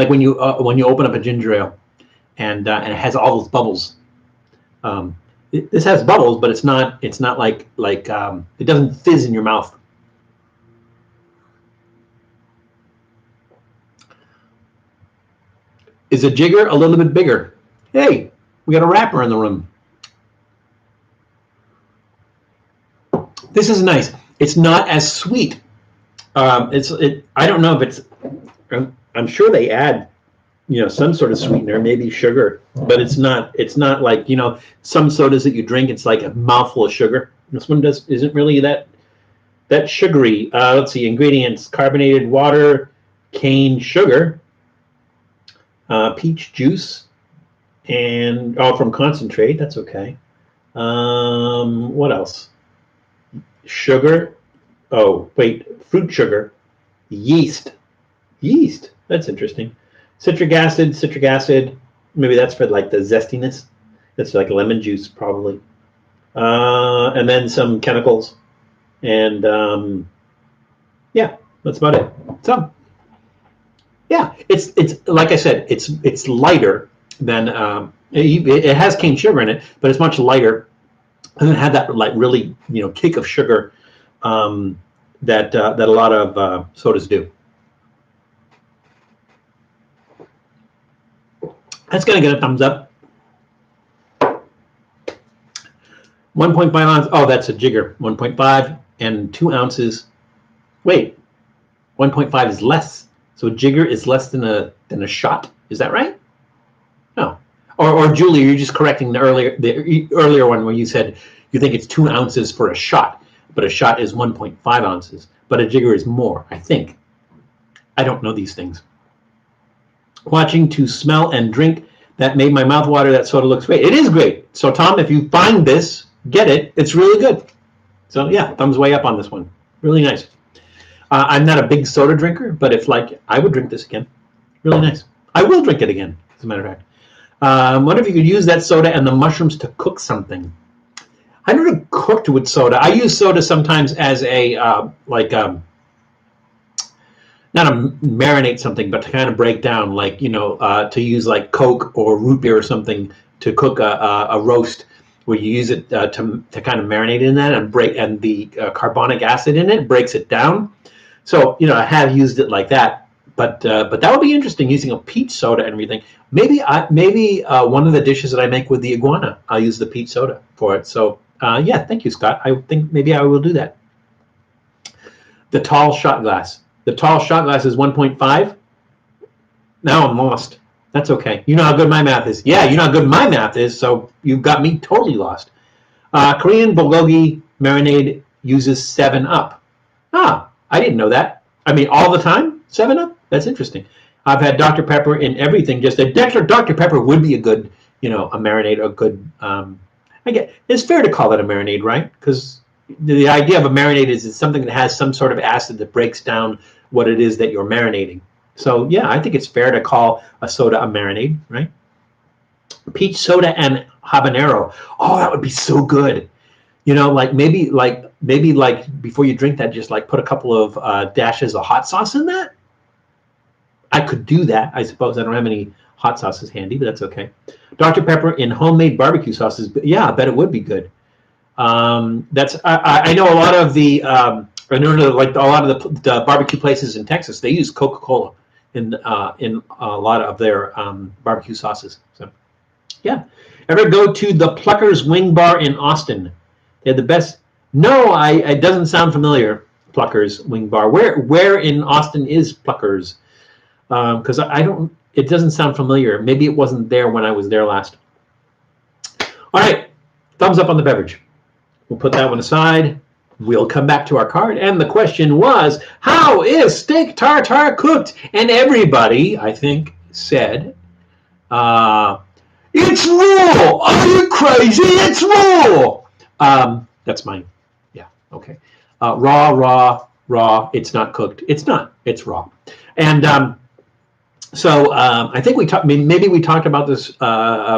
when you open up a ginger ale and it has all those bubbles. This has bubbles, but it's not like it doesn't fizz in your mouth. Is a jigger a little bit bigger? Hey, we got a rapper in the room. This is nice. It's not as sweet. I don't know if it's. I'm sure they add some sort of sweetener, maybe sugar, but it's not like, some sodas that you drink, it's like a mouthful of sugar. This one isn't really that sugary. Let's see, ingredients: carbonated water, cane sugar, peach juice, and from concentrate. That's okay. What else? Sugar. Oh, wait, fruit sugar, yeast. That's interesting. Citric acid. Maybe that's for like the zestiness. That's like lemon juice, probably. And then some chemicals, and yeah, that's about it. So, yeah, it's like I said, it's lighter than it has cane sugar in it, but it's much lighter. It doesn't have that like really kick of sugar that a lot of sodas do. That's gonna get a thumbs up. 1.5 ounce. Oh, that's a jigger. 1.5 and 2 ounces. Wait, 1.5 is less. So a jigger is less than a shot. Is that right? No. Or Julie, you're just correcting the earlier one where you said you think it's 2 ounces for a shot, but a shot is 1.5 ounces. But a jigger is more, I think. I don't know these things. Watching to smell and drink, that made my mouth water. That soda looks great. It is great. So Tom, if you find this, get it. It's really good. So yeah, thumbs way up on this one. Really nice. I'm not a big soda drinker, but if I would drink this again. Really nice. I will drink it again, as a matter of fact. What if you could use that soda and the mushrooms to cook something? I never cooked with soda. I use soda sometimes as a not to marinate something, but to kind of break down, to use like Coke or root beer or something to cook a roast, where you use it to kind of marinate in that and the carbonic acid in it breaks it down. So I have used it like that, but that would be interesting, using a peach soda and everything. Maybe one of the dishes that I make with the iguana, I'll use the peach soda for it. So yeah, thank you, Scott. I think maybe I will do that. The tall shot glass. The tall shot glass is 1.5. Now I'm lost. That's okay. You know how good my math is. Yeah, you know how good my math is, so you've got me totally lost. Korean bulgogi marinade uses 7-Up. Ah, I didn't know that. I mean, all the time? 7-Up? That's interesting. I've had Dr. Pepper in everything. Just Dr. Pepper would be a good, a marinade, a good, I get, it's fair to call it a marinade, right? Because the idea of a marinade is it's something that has some sort of acid that breaks down what it is that you're marinating. So yeah, I think it's fair to call a soda a marinade, right? Peach soda and habanero. Oh, that would be so good. Maybe before you drink that, just put a couple of dashes of hot sauce in that. I could do that. I suppose I don't have any hot sauces handy, but that's okay. Dr. Pepper in homemade barbecue sauces. Yeah, I bet it would be good. I know a lot of the a lot of the barbecue places in Texas, they use Coca-Cola in a lot of their barbecue sauces. So yeah, ever go to the Pluckers Wing Bar in Austin? They have the best. No, it doesn't sound familiar. Pluckers Wing Bar. Where in Austin is Pluckers? Because I don't. It doesn't sound familiar. Maybe it wasn't there when I was there last. All right, thumbs up on the beverage. We'll put that one aside. We'll come back to our card. And the question was, how is steak tartare cooked? And everybody, I think, said, it's raw. Are you crazy? It's raw. That's mine. Yeah, okay. Raw. It's not cooked. It's not. It's raw. And so I think maybe we talked about this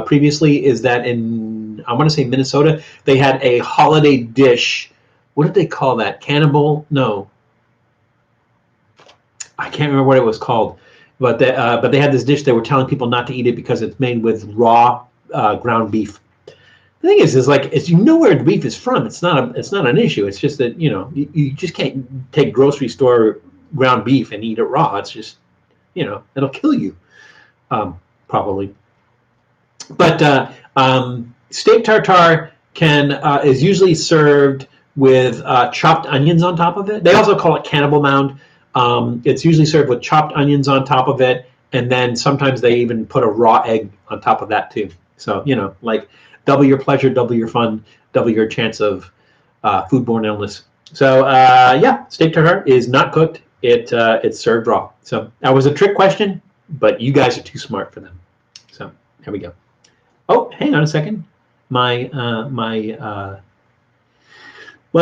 previously, is that in, I want to say Minnesota, they had a holiday dish. What did they call that? Cannibal? No. I can't remember what it was called. But they had this dish. They were telling people not to eat it because it's made with raw ground beef. The thing is you know where the beef is from. It's not an issue. It's just that, you just can't take grocery store ground beef and eat it raw. It's just, it'll kill you, probably. But steak tartare is usually served with chopped onions on top of it. They also call it Cannibal Mound. It's usually served with chopped onions on top of it, and then sometimes they even put a raw egg on top of that too. So, you know, like double your pleasure, double your fun, double your chance of foodborne illness. So yeah, steak tartare is not cooked. It's served raw. So that was a trick question, but you guys are too smart for them. So there we go. Oh, hang on a second. My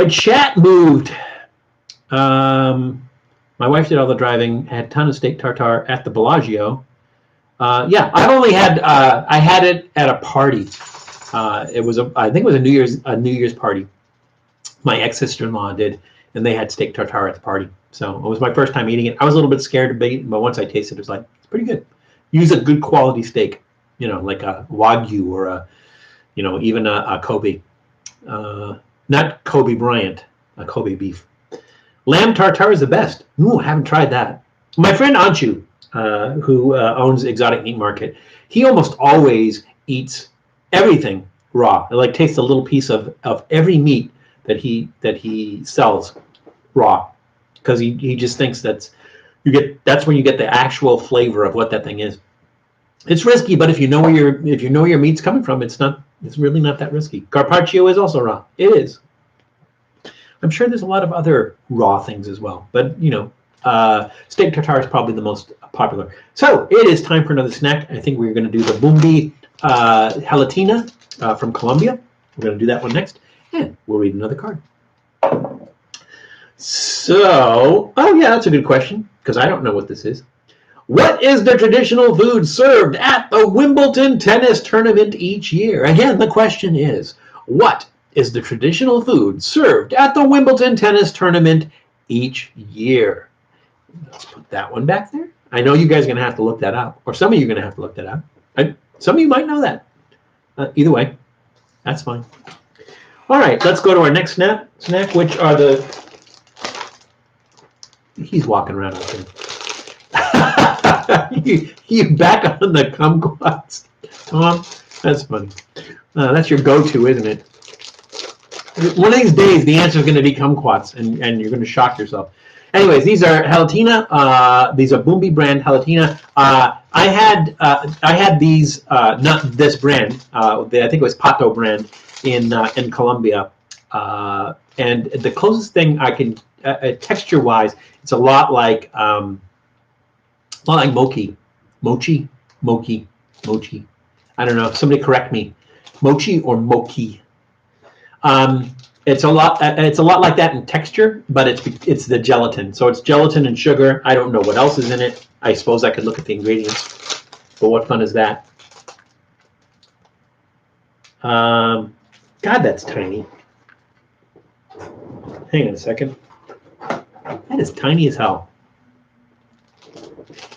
chat moved. My wife did all the driving. Had a ton of steak tartare at the Bellagio. Yeah, I've only had. I had it at a party. It was I think it was a New Year's party. My ex-sister-in-law did, and they had steak tartare at the party. So it was my first time eating it. I was a little bit scared to eat, but once I tasted it, it was like, it's pretty good. Use a good quality steak, you know, like a Wagyu or a, you know, even a Kobe. Not Kobe Bryant, a Kobe beef. Lamb tartare is the best. Ooh, haven't tried that. My friend Anshu, who owns Exotic Meat Market, he almost always eats everything raw. It like tastes a little piece of every meat that he sells raw, because he just thinks that's when you get the actual flavor of what that thing is. It's risky, but if you know where your meat's coming from, it's really not that risky. Carpaccio is also raw. It is. I'm sure there's a lot of other raw things as well, but you know, steak tartare is probably the most popular. So it is time for another snack. I think we're going to do the Bumbi gelatina from Colombia. We're going to do that one next, and we'll read another card. So, oh yeah, that's a good question, because I don't know what this is. What is the traditional food served at the Wimbledon tennis tournament each year? Again, the question is, what is the traditional food served at the Wimbledon tennis tournament each year? Let's put that one back there. I know you guys are going to have to look that up, or some of you are going to have to look that up. Some of you might know that. Either way, that's fine. All right, let's go to our next snack, which are the... He's walking around out there. you back on the kumquats, Tom? That's funny. That's your go-to, isn't it? One of these days, the answer is going to be kumquats, and you're going to shock yourself. Anyways, these are gelatina. These are Bumbi brand gelatina. I had these, not this brand. I think it was Pato brand in Colombia. And the closest thing I can, texture-wise, it's a lot like mochi. Mochi. I don't know. Somebody correct me. Mochi or mochi. It's a lot like that in texture, but it's the gelatin. So it's gelatin and sugar. I don't know what else is in it. I suppose I could look at the ingredients, but what fun is that? God, that's tiny. Hang on a second. That is tiny as hell.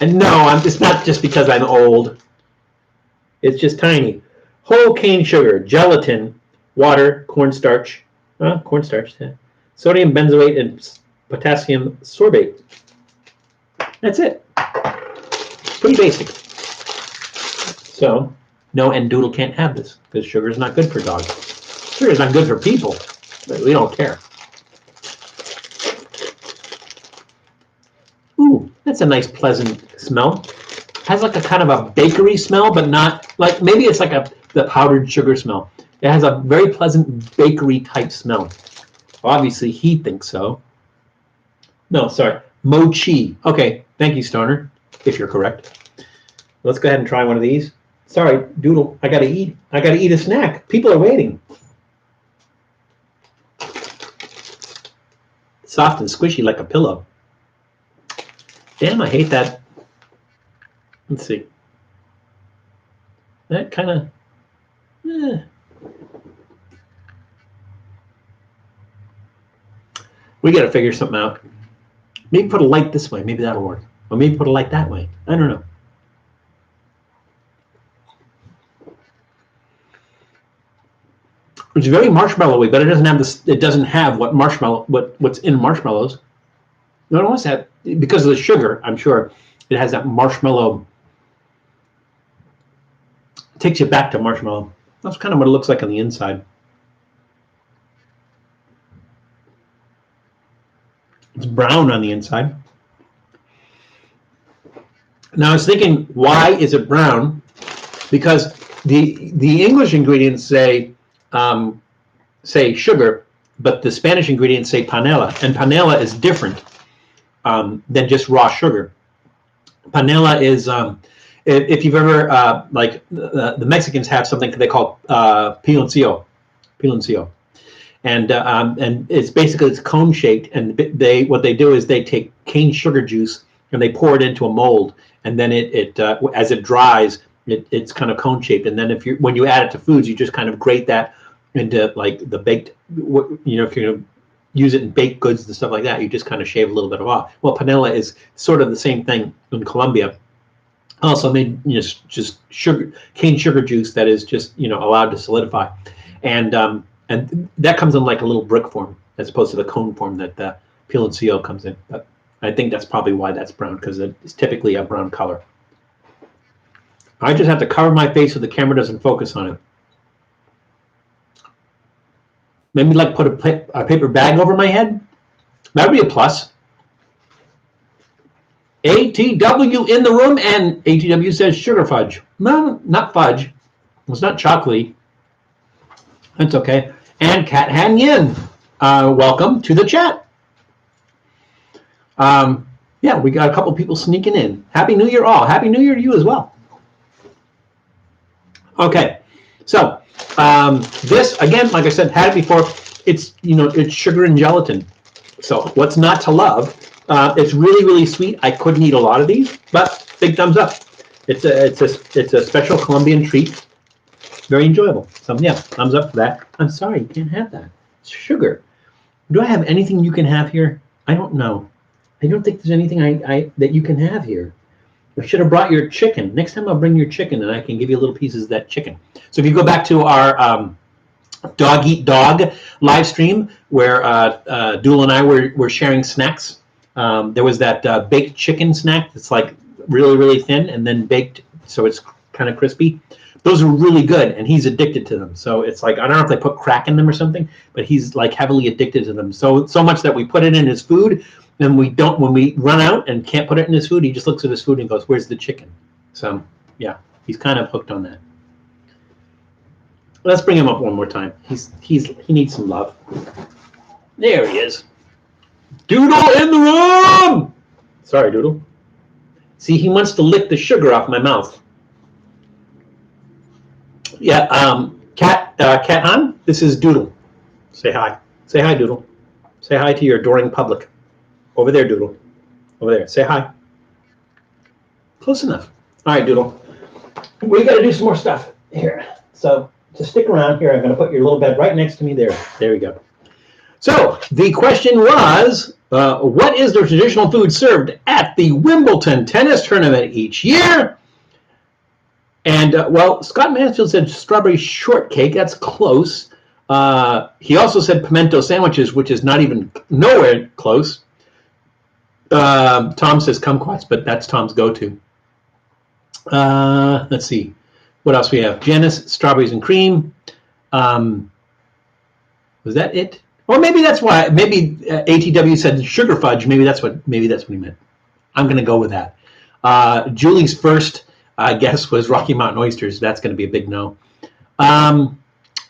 And no, it's not just because I'm old. It's just tiny. Whole cane sugar, gelatin, water, cornstarch, sodium benzoate, and potassium sorbate. That's it. Pretty basic. So, no, and Doodle can't have this because sugar is not good for dogs. Sugar is not good for people, but we don't care. Ooh, that's a nice, pleasant smell. Has like a kind of a bakery smell, but not like, maybe it's like the powdered sugar smell. It has a very pleasant bakery type smell. Obviously, he thinks so. No, sorry, mochi. Okay, thank you, Stoner, if you're correct. Let's go ahead and try one of these. Sorry, Doodle, I gotta eat. I gotta eat a snack. People are waiting. Soft and squishy like a pillow. Damn, I hate that. Let's see. That kind of... We got to figure something out. Maybe put a light this way. Maybe that'll work. Or maybe put a light that way. I don't know. It's very marshmallowy, but it doesn't have this. It doesn't have what's in marshmallows. No, it almost have, because of the sugar. I'm sure it has that marshmallow. It takes you back to marshmallow. That's kind of what it looks like on the inside. It's brown on the inside. Now I was thinking, why is it brown? Because the English ingredients say sugar, but the Spanish ingredients say panela, and panela is different than just raw sugar. Panela is if you've ever like the Mexicans have something they call piloncillo, and it's basically it's cone shaped, and what they do is they take cane sugar juice and they pour it into a mold, and then it as it dries, it's kind of cone shaped, and then when you add it to foods, you just kind of grate that into like the baked, if you're gonna use it in baked goods and stuff like that, you just kind of shave a little bit off. Well, panela is sort of the same thing in Colombia. Also made just cane sugar juice that is just allowed to solidify, and that comes in like a little brick form as opposed to the cone form that the piloncillo comes in. But I think that's probably why that's brown, because it's typically a brown color. I just have to cover my face so the camera doesn't focus on it. Maybe like put a paper bag over my head. That would be a plus. ATW in the room, and ATW says sugar fudge. No, not fudge. It's not chocolate. That's okay. And Kat Han Yin, welcome to the chat. Yeah, we got a couple people sneaking in. Happy New Year all. Happy New Year to you as well. Okay, so this, again, like I said, had it before. It's it's sugar and gelatin. So what's not to love? It's really, really sweet. I couldn't eat a lot of these, but big thumbs up. It's a special Colombian treat. Very enjoyable. So yeah, thumbs up for that. I'm sorry, you can't have that. It's sugar. Do I have anything you can have here? I don't know. I don't think there's anything that you can have here. I should have brought your chicken. Next time I'll bring your chicken and I can give you little pieces of that chicken. So if you go back to our Dog Eat Dog live stream where Doodle and I were sharing snacks, there was that baked chicken snack that's like really, really thin and then baked so it's kind of crispy. Those are really good, and he's addicted to them. So it's like, I don't know if they put crack in them or something, but he's like heavily addicted to them. So much that we put it in his food, and when we run out and can't put it in his food, he just looks at his food and goes, "Where's the chicken?" So yeah, he's kind of hooked on that. Let's bring him up one more time. He needs some love. There he is. Doodle in the room. Sorry, Doodle. See, he wants to lick the sugar off my mouth. Yeah, Cat Han, this is Doodle. Say hi. Say hi, Doodle. Say hi to your adoring public. Over there, Doodle. Over there. Say hi. Close enough. All right, Doodle. We got to do some more stuff here. So just stick around here. I'm going to put your little bed right next to me there. There we go. So the question was, what is the traditional food served at the Wimbledon tennis tournament each year? And, well, Scott Mansfield said strawberry shortcake. That's close. He also said pimento sandwiches, which is not even nowhere close. Tom says kumquats, but that's Tom's go-to. Let's see. What else we have? Janice, strawberries and cream. Was that it? Or maybe that's why. Maybe ATW said sugar fudge. Maybe that's what he meant. I'm going to go with that. Julie's first guess was Rocky Mountain oysters. That's going to be a big no.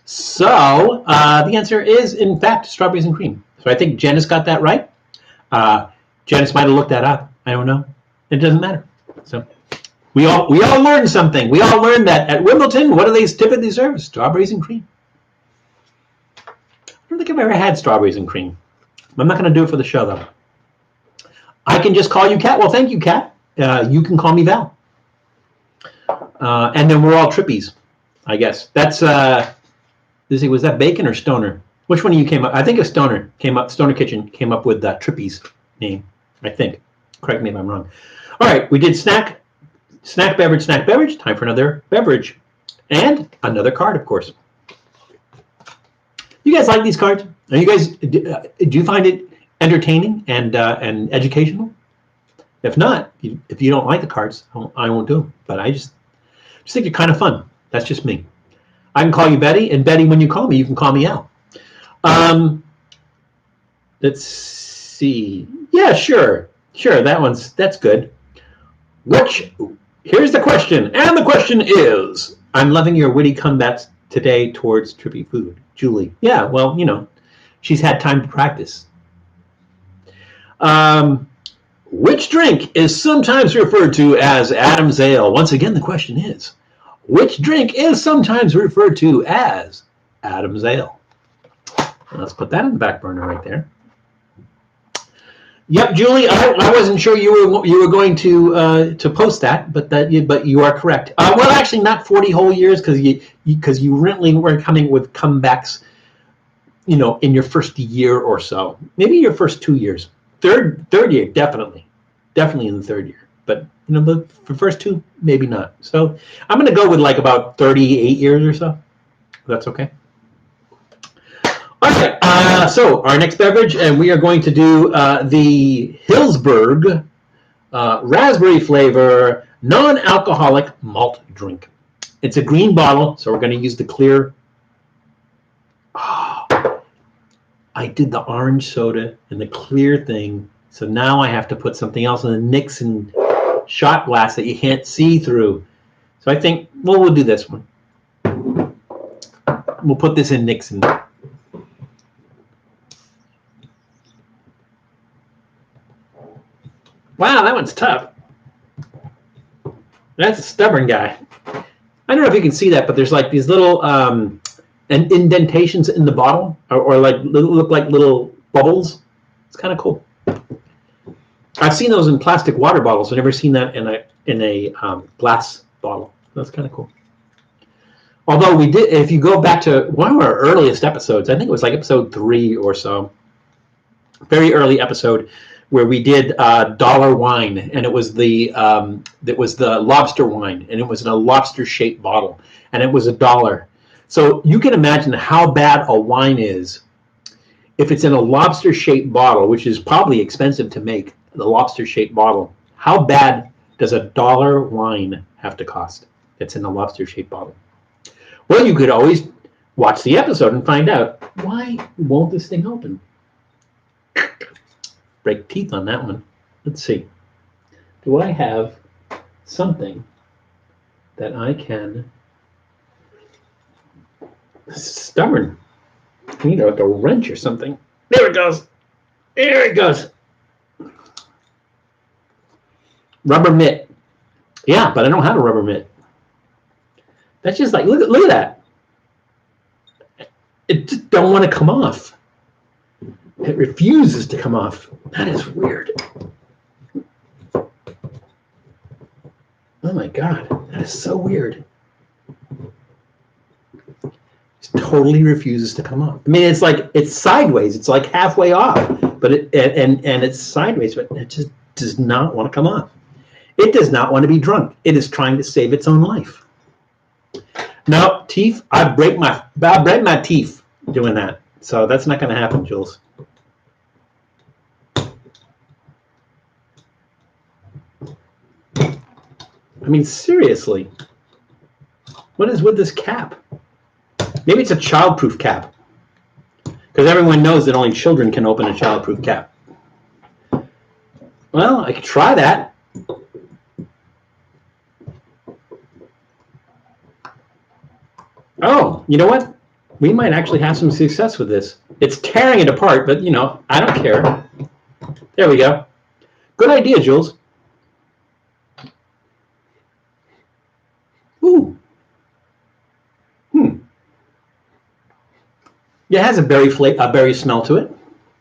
So the answer is, in fact, strawberries and cream. So I think Janice got that right. Janice might have looked that up. I don't know. It doesn't matter. So we all learned something. We all learned that at Wimbledon, what do they typically serve? Strawberries and cream. I don't think I've ever had strawberries and cream. I'm not going to do it for the show, though. I can just call you Kat. Well, thank you, Kat. You can call me Val. And then we're all Trippies, I guess. That's, was that Bacon or Stoner? Which one of you came up? I think a Stoner came up. Stoner Kitchen came up with Trippy's name, I think. Correct me if I'm wrong. All right, we did snack, beverage. Time for another beverage. And another card, of course. You guys like these cards? Are you guys, do you find it entertaining and educational? If not, if you don't like the cards, I won't do them. But I just think they're kind of fun. That's just me. I can call you Betty, and Betty, when you call me, you can call me Al. Let's see. Yeah, sure. That's good. Here's the question, and the question is, I'm loving your witty comebacks today towards Trippy Food. Julie. Yeah, well, she's had time to practice. Which drink is sometimes referred to as Adam's Ale? Once again, the question is, which drink is sometimes referred to as Adam's Ale? Let's put that in the back burner right there. Yep, Julie, I wasn't sure you were going to post that, but you are correct. Well, actually, not 40 whole years because you really were coming with comebacks, in your first year or so, maybe your first 2 years. Third year, definitely in the third year. But the first two, maybe not. So I'm going to go with like about 38 years or so. That's okay. All right. So our next beverage, and we are going to do the Hillsberg raspberry flavor non-alcoholic malt drink. It's a green bottle, so we're going to use the clear. Oh, I did the orange soda and the clear thing. So now I have to put something else in the Nixon shot glass that you can't see through. So I think, we'll do this one. We'll put this in Nixon. Wow, that one's tough. That's a stubborn guy. I don't know if you can see that, but there's like these little indentations in the bottle, or like look like little bubbles. It's kind of cool. I've seen those in plastic water bottles. I've never seen that in a glass bottle. That's kind of cool. Although we did, if you go back to one of our earliest episodes, I think it was like episode 3 or so, very early episode, where we did dollar wine, and it was the lobster wine, and it was in a lobster-shaped bottle, and it was $1. So you can imagine how bad a wine is if it's in a lobster-shaped bottle, which is probably expensive to make, the lobster-shaped bottle. How bad does $1 wine have to cost? It's in a lobster-shaped bottle. Well, you could always watch the episode and find out, why won't this thing open? Break teeth on that one. Let's see. Do I have something that I can... Stubborn. I need like a wrench or something. There it goes. There it goes. Rubber mitt. Yeah, but I don't have a rubber mitt. That's just like, look at that. It just don't want to come off. It refuses to come off. That is weird. Oh my God, that is so weird. It totally refuses to come off. I mean, it's sideways. It's like halfway off, but it's sideways, but it just does not want to come off. It does not want to be drunk. It is trying to save its own life. No, teeth. I break my teeth doing that. So that's not going to happen, Jules. I mean, seriously. What is with this cap? Maybe it's a childproof cap. Because everyone knows that only children can open a childproof cap. Well, I could try that. Oh, you know what? We might actually have some success with this. It's tearing it apart, but, I don't care. There we go. Good idea, Jules. Ooh. It has a berry smell to it.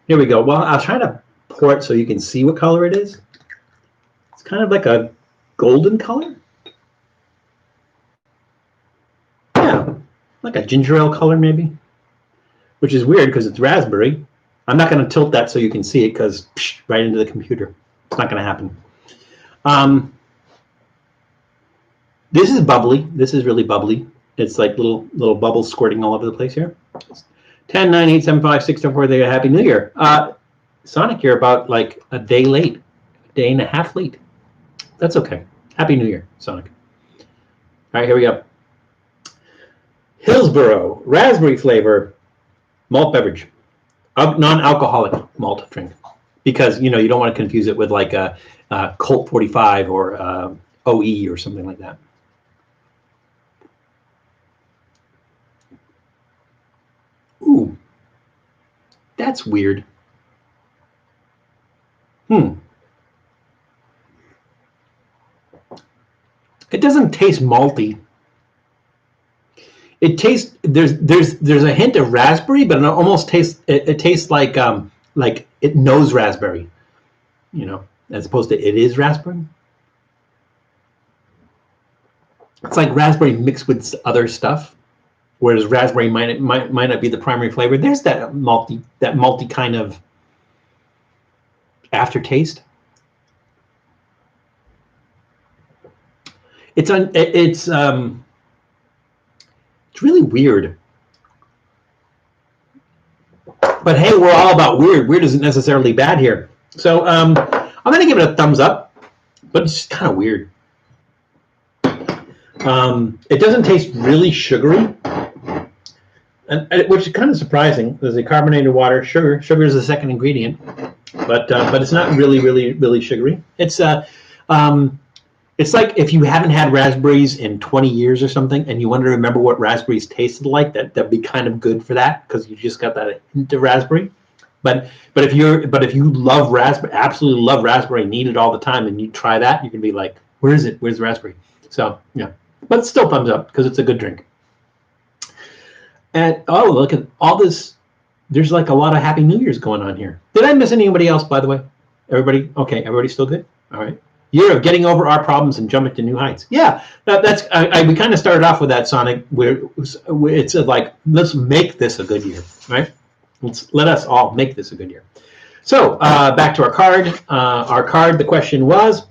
Here we go. Well, I'll try to pour it so you can see what color it is. It's kind of like a golden color. Yeah, like a ginger ale color maybe, which is weird because it's raspberry. I'm not going to tilt that so you can see it because right into the computer. It's not going to happen. This is bubbly. This is really bubbly. It's like little bubbles squirting all over the place here. 10, 9, 8, 7, 5, 6, 7, 4. There, Happy New Year. Sonic, you're about like a day late, a day and a half late. That's okay. Happy New Year, Sonic. All right, here we go. Hillsborough raspberry flavor malt beverage, non-alcoholic malt drink, because you don't want to confuse it with like Colt 45 or OE or something like that. Ooh, that's weird. It doesn't taste malty. It tastes there's a hint of raspberry, but it almost tastes it tastes like it knows raspberry, you know, as opposed to it is raspberry. It's like raspberry mixed with other stuff, whereas raspberry might not be the primary flavor. There's that malty kind of aftertaste. It's really weird. But hey, we're all about weird. Weird isn't necessarily bad here. So I'm going to give it a thumbs up, but it's just kind of weird. It doesn't taste really sugary, which is kind of surprising. There's a carbonated water, sugar. Sugar is the second ingredient, but it's not really sugary. It's like if you haven't had raspberries in 20 years or something, and you want to remember what raspberries tasted like. That'd be kind of good for that because you just got that hint of raspberry. But if you love raspberry, absolutely love raspberry, need it all the time, and you try that, you can be like, where is it? Where's the raspberry? So yeah, but still thumbs up because it's a good drink. And oh, look at all this. There's like a lot of Happy New Year's going on here. Did I miss anybody else, by the way? Everybody okay? Everybody still good? All right. Year of getting over our problems and jumping to new heights. Yeah, that's we kind of started off with that, Sonic. Where it's like, let's make this a good year, right? Let us all make this a good year. So back to our card. Our card. The question was,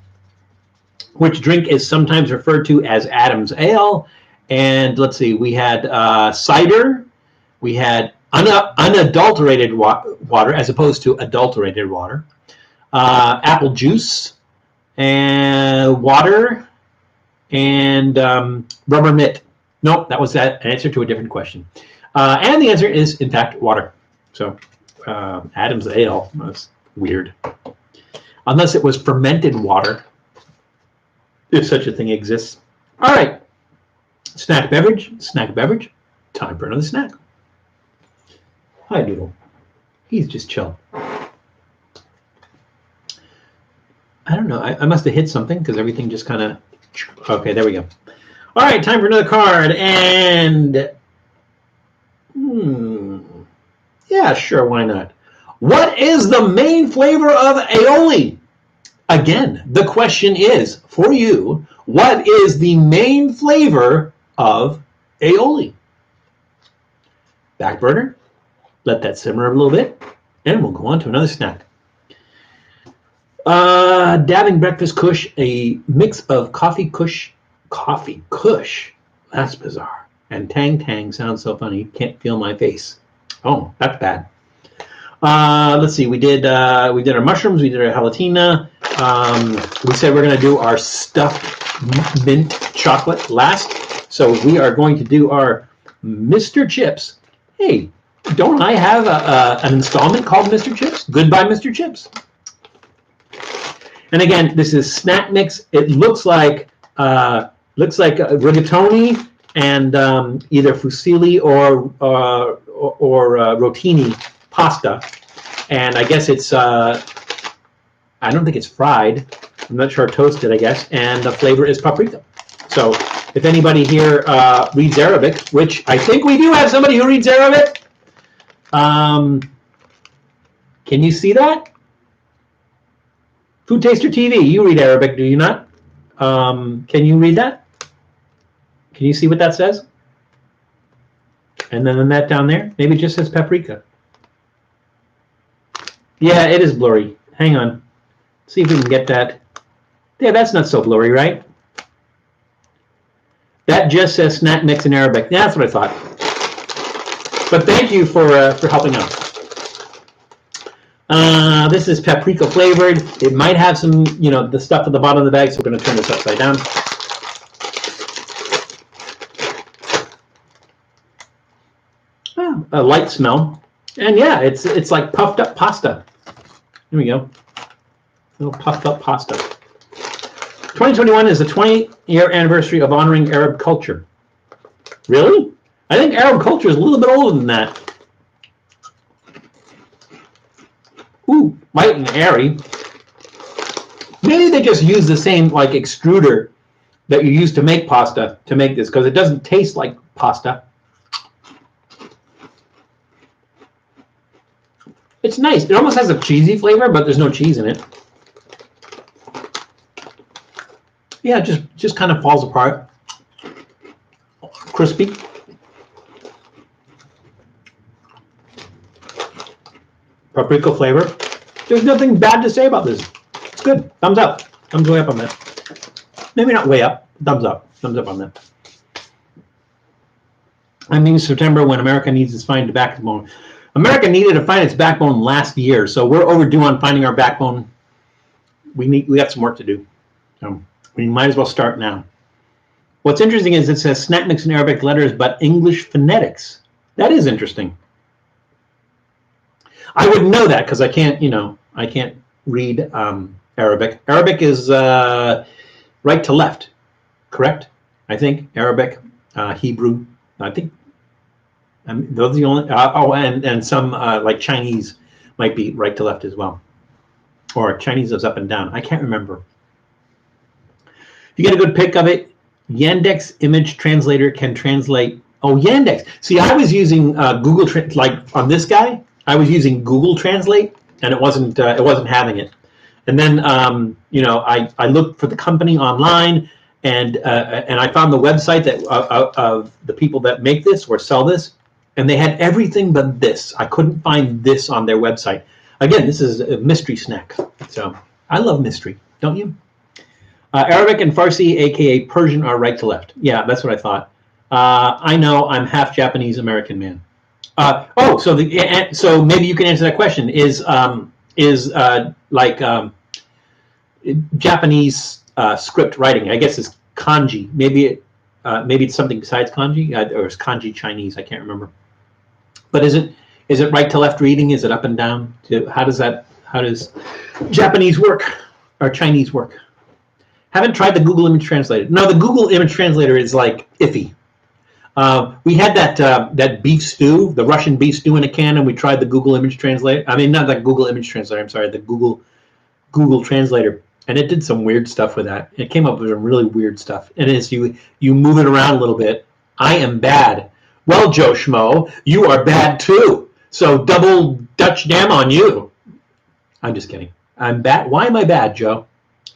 which drink is sometimes referred to as Adam's Ale? And let's see, we had cider, we had unadulterated water as opposed to adulterated water, apple juice, and water, and rubber mitt. Nope, that was an answer to a different question. And the answer is, in fact, water. So Adam's Ale, that's weird. Unless it was fermented water, if such a thing exists. All right, snack beverage. Time for another snack. Hi, Doodle. He's just chill. I don't know. I must have hit something because everything just kind of... Okay, there we go. All right, time for another card. And... yeah, sure, why not? What is the main flavor of aioli? Again, the question is, for you, what is the main flavor of aioli? Back burner. Let that simmer a little bit. And we'll go on to another snack. Dabbing breakfast kush, a mix of coffee kush, that's bizarre, and tang sounds so funny, can't feel my face. Oh, that's bad. Let's see, we did our mushrooms, we did our gelatina, we said we're going to do our stuffed mint chocolate last, so we are going to do our Mr. Chips. Hey, don't I have an installment called Mr. Chips? Goodbye, Mr. Chips. And again, this is snack mix. It looks like rigatoni and either fusilli or rotini pasta. And I guess it's I don't think it's fried. I'm not sure, toasted, I guess. And the flavor is paprika. So if anybody here reads Arabic, which I think we do have somebody who reads Arabic, can you see that? Food Taster TV, you read Arabic, do you not? Can you read that? Can you see what that says? And then that down there, maybe it just says paprika. Yeah, it is blurry. Hang on. See if we can get that. Yeah, that's not so blurry, right? That just says snack mix in Arabic. Yeah, that's what I thought. But thank you for helping out. This is paprika flavored. It might have some, the stuff at the bottom of the bag, so we're going to turn this upside down. Oh, a light smell. And yeah, it's like puffed up pasta. Here we go. Little puffed up pasta. 2021 is the 20-year anniversary of honoring Arab culture. Really? I think Arab culture is a little bit older than that. Ooh, light and airy. Maybe they just use the same like extruder that you use to make pasta to make this, because it doesn't taste like pasta. It's nice. It almost has a cheesy flavor, but there's no cheese in it. Yeah, it just kind of falls apart. Crispy. Paprika flavor. There's nothing bad to say about this. It's good. Thumbs up. Thumbs way up on that. Maybe not way up. Thumbs up. Thumbs up on that. I mean, September when America needs its fine backbone. America needed to find its backbone last year, so we're overdue on finding our backbone. We got some work to do. So we might as well start now. What's interesting is it says snack mix in Arabic letters, but English phonetics. That is interesting. I wouldn't know that because I can't, I can't read Arabic. Arabic is right to left, correct? I think Arabic, Hebrew. I think those are the only. And some like Chinese might be right to left as well, or Chinese is up and down. I can't remember. If you get a good pic of it, Yandex image translator can translate. Oh, Yandex. See, I was using Google like on this guy. I was using Google Translate, and it wasn't having it. And then I looked for the company online, and I found the website that of the people that make this or sell this, and they had everything but this. I couldn't find this on their website. Again, this is a mystery snack. So I love mystery, don't you? Arabic and Farsi, aka Persian, are right to left. Yeah, that's what I thought. I know I'm half Japanese American man. So maybe you can answer that question. Is Japanese script writing? I guess it's kanji. Maybe it's something besides kanji, or is kanji Chinese? I can't remember. But is it right to left reading? Is it up and down? How does Japanese work or Chinese work? Haven't tried the Google Image Translator. No, the Google Image Translator is like iffy. We had that beef stew, the Russian beef stew in a can, and we tried the Google Image Translator. I mean, not the Google Image Translator. I'm sorry, the Google Translator, and it did some weird stuff with that. It came up with some really weird stuff. And as you move it around a little bit, I am bad. Well, Joe Schmo, you are bad too. So double Dutch damn on you. I'm just kidding. I'm bad. Why am I bad, Joe?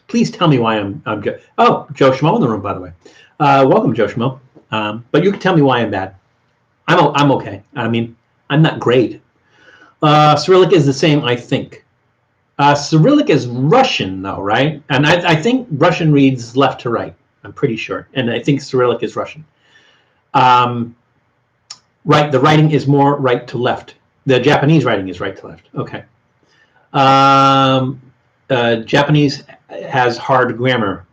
Please tell me why I'm good. Oh, Joe Schmo in the room, by the way. Welcome, Joe Schmo. But you can tell me why I'm bad. I'm okay. I mean, I'm not great. Cyrillic is the same, I think. Cyrillic is Russian, though, right? And I think Russian reads left to right. I'm pretty sure. And I think Cyrillic is Russian. Right, the writing is more right to left. The Japanese writing is right to left. Okay. Japanese has hard grammar.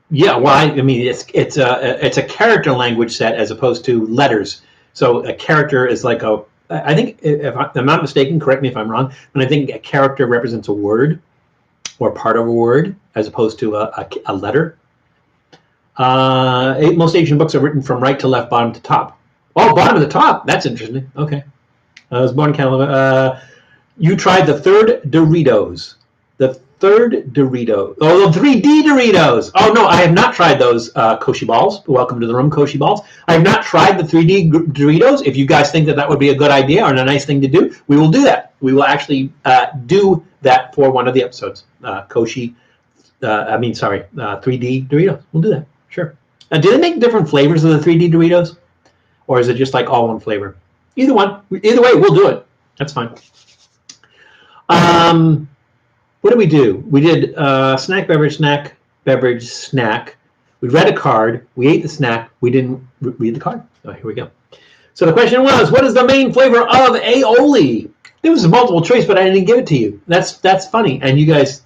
Yeah, well, I mean, it's a character language set as opposed to letters. So a character is like I think, if I'm not mistaken, correct me if I'm wrong, but I think a character represents a word or part of a word as opposed to a letter. Most Asian books are written from right to left, bottom to top. Oh, bottom to top. That's interesting. Okay. I was born in Canada. You tried the third Doritos. The third Dorito. Oh, the 3D Doritos. Oh, no, I have not tried those Koshi balls. Welcome to the room, Koshi balls. I have not tried the 3D Doritos. If you guys think that would be a good idea or a nice thing to do, we will do that. We will actually do that for one of the episodes. 3D Doritos. We'll do that. Sure. Do they make different flavors of the 3D Doritos? Or is it just like all one flavor? Either one. Either way, we'll do it. That's fine. What did we do? We did snack, beverage, snack. We read a card. We ate the snack. We didn't read the card. Oh, here we go. So the question was, what is the main flavor of aioli? There was a multiple choice, but I didn't give it to you. That's funny. And you guys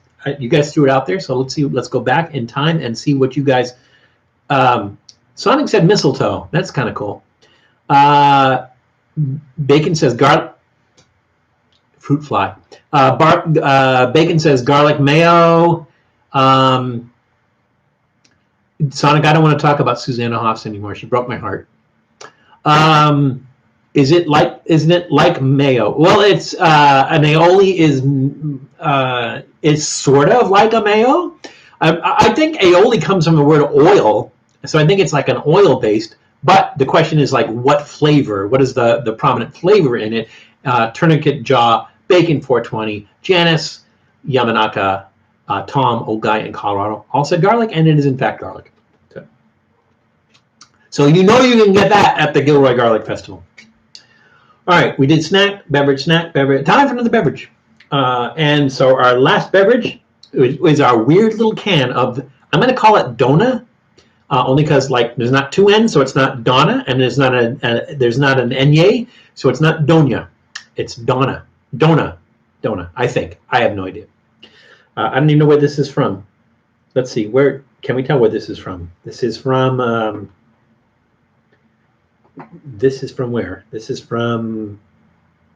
threw it out there. So let's see. Let's go back in time and see what you guys. Sonic said mistletoe. That's kind of cool. Bacon says garlic. Fruit fly. Bacon says garlic mayo. Sonic, I don't want to talk about Susanna Hoffs anymore. She broke my heart. Isn't it like mayo? Well, it's an aioli is sort of like a mayo. I think aioli comes from the word oil, so I think it's like an oil based. But the question is like, what flavor? What is the prominent flavor in it? Tourniquet Jaw, Bacon 420, Janice, Yamanaka, Tom, old guy in Colorado, all said garlic, and it is in fact garlic. So you know you can get that at the Gilroy Garlic Festival. All right, we did snack, beverage. Time for another beverage. And so our last beverage is our weird little can of, I'm going to call it Dona, only because like there's not two N's, so it's not Donna, and there's not an Enye, so it's not Donya. It's Dona. Dona, I think. I have no idea. I don't even know where this is from. Let's see. Where can we tell where this is from? This is from. This is from where? This is from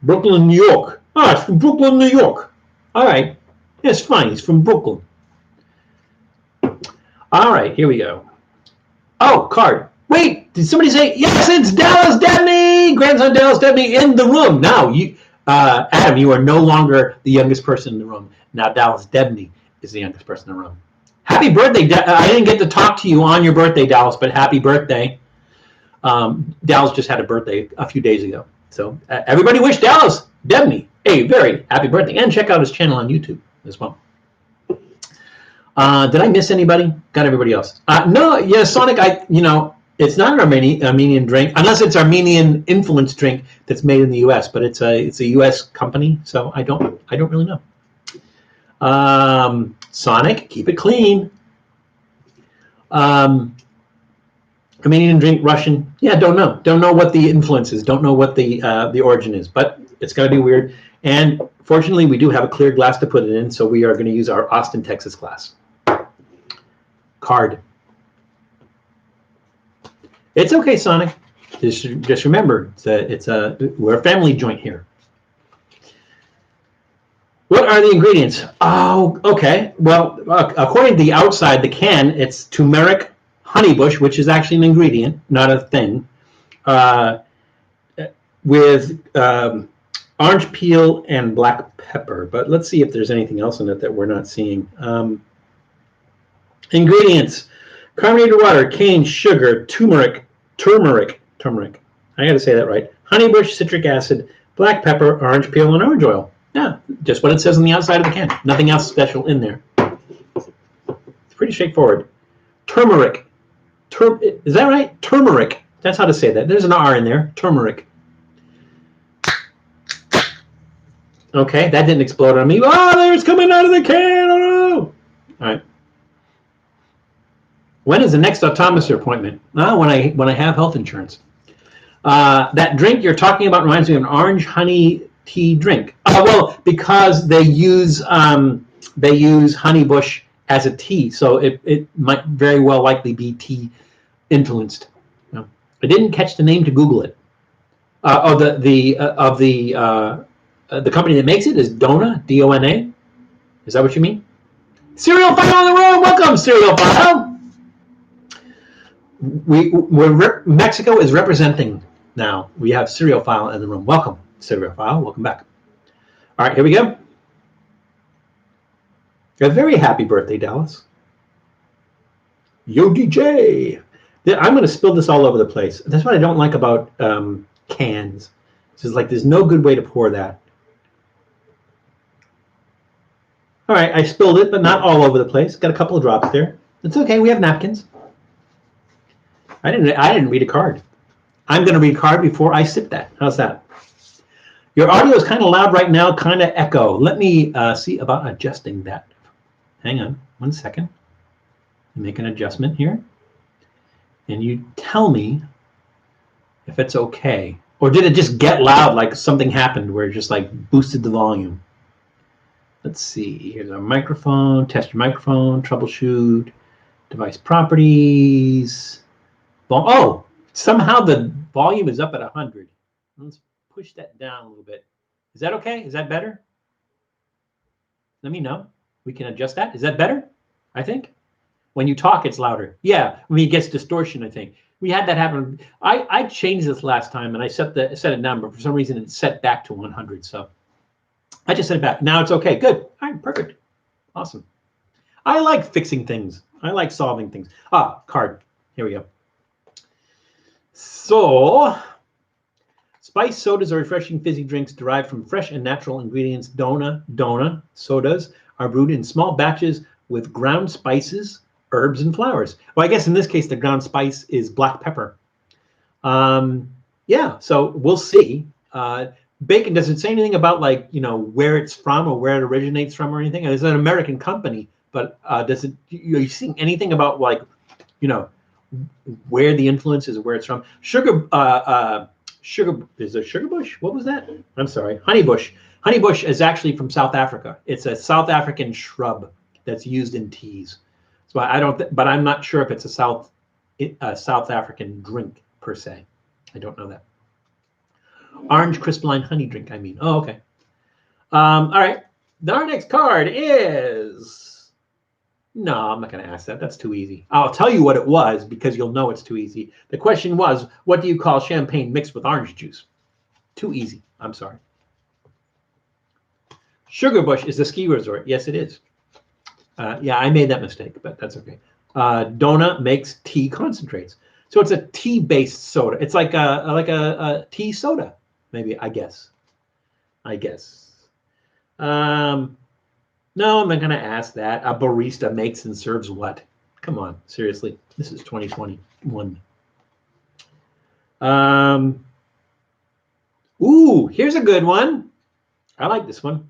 Brooklyn, New York. Ah, it's from Brooklyn, New York. All right. It's fine. It's from Brooklyn. All right. Here we go. Oh, card. Wait, did somebody say, yes, it's Dallas Debney, grandson Dallas Debney in the room. Now, Adam, you are no longer the youngest person in the room. Now, Dallas Debney is the youngest person in the room. Happy birthday. I didn't get to talk to you on your birthday, Dallas, but happy birthday. Dallas just had a birthday a few days ago. So everybody wish Dallas Debney a very happy birthday. And check out his channel on YouTube as well. Did I miss anybody? Got everybody else. No, yeah, Sonic, it's not an Armenian drink, unless it's Armenian influenced drink that's made in the U.S., but it's a U.S. company, so I don't really know. Sonic, keep it clean. Armenian drink, Russian. Yeah, don't know. Don't know what the influence is. Don't know what the origin is, but it's going to be weird. And fortunately, we do have a clear glass to put it in, so we are going to use our Austin, Texas glass. Card. It's okay, Sonic. Just remember, we're a family joint here. What are the ingredients? Oh, okay. Well, according to the outside, the can, it's turmeric, honeybush, which is actually an ingredient, not a thing, with orange peel and black pepper. But let's see if there's anything else in it that we're not seeing. Ingredients: carbonated water, cane, sugar, turmeric. I got to say that right. Honeybush, citric acid, black pepper, orange peel, and orange oil. Yeah, just what it says on the outside of the can. Nothing else special in there. It's pretty straightforward. Turmeric. Is that right? Turmeric. That's how to say that. There's an R in there. Turmeric. Okay, that didn't explode on me. Oh, there's coming out of the can. Oh, no. All right. When is the next optometrist appointment? When I have health insurance. That drink you're talking about reminds me of an orange honey tea drink. Well, because they use honeybush as a tea, so it might very well likely be tea influenced. No. I didn't catch the name to Google it. The company that makes it is Dona, D-O-N-A. Is that what you mean? Serial File in the room. Welcome, Serial File. Mexico is representing now. We have Serial File in the room. Welcome, Serial File. Welcome back. All right, here we go. A very happy birthday, Dallas. Yo, DJ. I'm going to spill this all over the place. That's what I don't like about cans. It's just like there's no good way to pour that. All right, I spilled it, but not all over the place. Got a couple of drops there. It's okay. We have napkins. I didn't read a card. I'm going to read a card before I sip that. How's that? Your audio is kind of loud right now, kind of echo. Let me see about adjusting that. Hang on 1 second. Make an adjustment here. And you tell me if it's okay. Or did it just get loud like something happened where it just like boosted the volume? Let's see. Here's our microphone. Test your microphone. Troubleshoot. Device properties. Oh, somehow the volume is up at 100. Let's push that down a little bit Is that okay? Is that better? Let me know. We can adjust that. Is that better? I think. When you talk, it's louder. Yeah, when it gets distortion, I think. We had that happen. I changed this last time, and I set it down, but for some reason it's set back to 100. So I just set it back. Now it's okay. Good. All right, perfect. Awesome. I like fixing things. I like solving things. Ah, card. Here we go. So, spiced sodas are refreshing fizzy drinks derived from fresh and natural ingredients. Dona sodas are brewed in small batches with ground spices, herbs, and flowers. Well, I guess in this case, the ground spice is black pepper. Yeah, so we'll see. Bacon, does it say anything about, like, where it's from or where it originates from or anything? It's an American company, but are you seeing anything about, like, where the influence is, where it's from? Sugar, is it sugar bush? What was that? I'm sorry, honeybush. Honeybush is actually from South Africa. It's a South African shrub that's used in teas. So but I'm not sure if it's a South African drink per se. I don't know that. Orange crystalline honey drink, I mean. Oh, okay. All right. Our next card is... No, I'm not going to ask that. That's too easy. I'll tell you what it was because you'll know it's too easy. The question was, what do you call champagne mixed with orange juice? Too easy. I'm sorry. Sugar Bush is a ski resort. Yes, it is. Yeah, I made that mistake, but that's okay. Dona makes tea concentrates. So it's a tea-based soda. It's like a tea soda, maybe, I guess. No, I'm not going to ask that. A barista makes and serves what? Come on, seriously. This is 2021. Ooh, here's a good one. I like this one.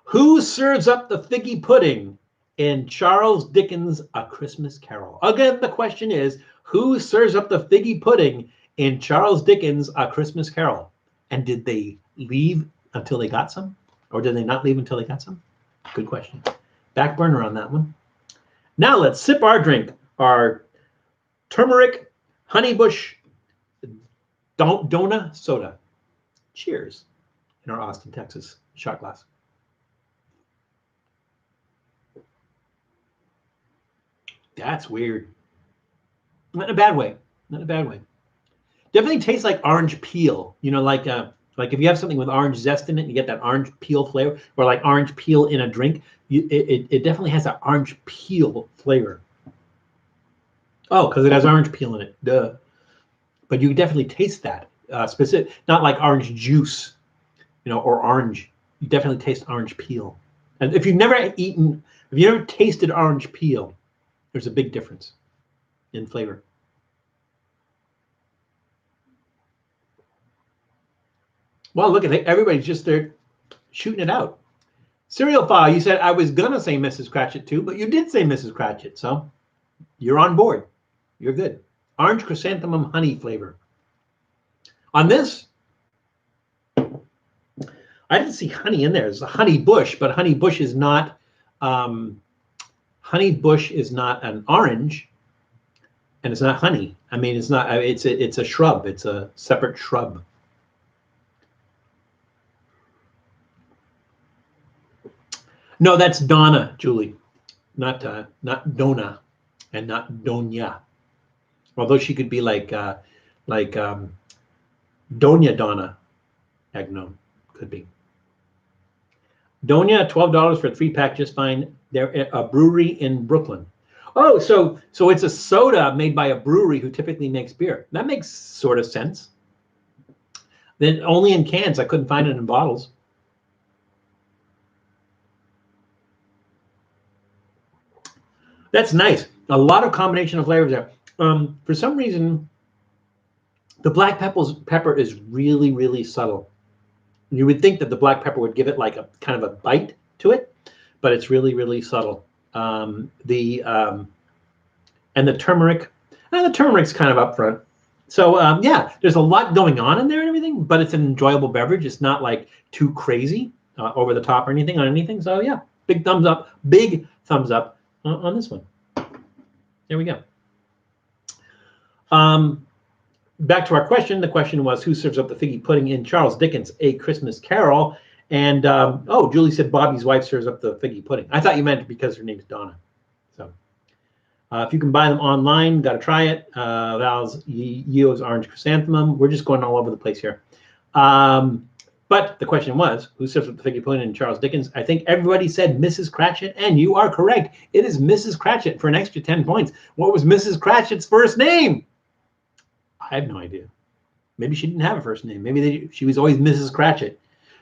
Who serves up the figgy pudding in Charles Dickens' A Christmas Carol? Again, the question is, who serves up the figgy pudding in Charles Dickens' A Christmas Carol? And did they leave until they got some? Or did they not leave until they got some? Good question. Back burner on that one. Now let's sip our drink. Our turmeric honeybush Dona soda. Cheers. In our Austin, Texas shot glass. That's weird. Not in a bad way. Not in a bad way. Definitely tastes like orange peel. Like if you have something with orange zest in it, you get that orange peel flavor, or like orange peel in a drink. It definitely has that orange peel flavor. Oh, because it has orange peel in it. Duh. But you definitely taste that. Specific, not like orange juice, or orange. You definitely taste orange peel. And if you've never tasted orange peel, there's a big difference in flavor. Well, look at it. Everybody's just there shooting it out. Serial File, you said I was going to say Mrs. Cratchit too, but you did say Mrs. Cratchit, so you're on board. You're good. Orange chrysanthemum honey flavor. On this, I didn't see honey in there. It's a honey bush, but honey bush is not an orange, and it's not honey. I mean, it's not. It's a shrub. It's a separate shrub. No, that's Donna, Julie, not Dona, and not Dona. Although she could be like Doña Donna Agnon, could be. Doña, $12 for a 3-pack, just fine. They're a brewery in Brooklyn. Oh, so it's a soda made by a brewery who typically makes beer. That makes sort of sense. Then only in cans. I couldn't find it in bottles. That's nice. A lot of combination of flavors there. For some reason, the black pepper is really, really subtle. You would think that the black pepper would give it like a kind of a bite to it, but it's really, really subtle. And the turmeric, and the turmeric's kind of up front. So yeah, there's a lot going on in there and everything, but it's an enjoyable beverage. It's not like too crazy over the top or anything on anything. So yeah, big thumbs up on this one. There we go. back to our question. The question was, who serves up the figgy pudding in Charles Dickens' A Christmas Carol? And oh, Julie said Bobby's wife serves up the figgy pudding. I thought you meant because her name's Dona. So if you can buy them online, got to try it. Val's Yeo's Orange Chrysanthemum. We're just going all over the place here. But the question was, who serves up the figgy pudding in Charles Dickens? I think everybody said Mrs. Cratchit, and you are correct. It is Mrs. Cratchit for an extra 10 points. What was Mrs. Cratchit's first name? I have no idea. Maybe she didn't have a first name. Maybe she was always Mrs. Cratchit.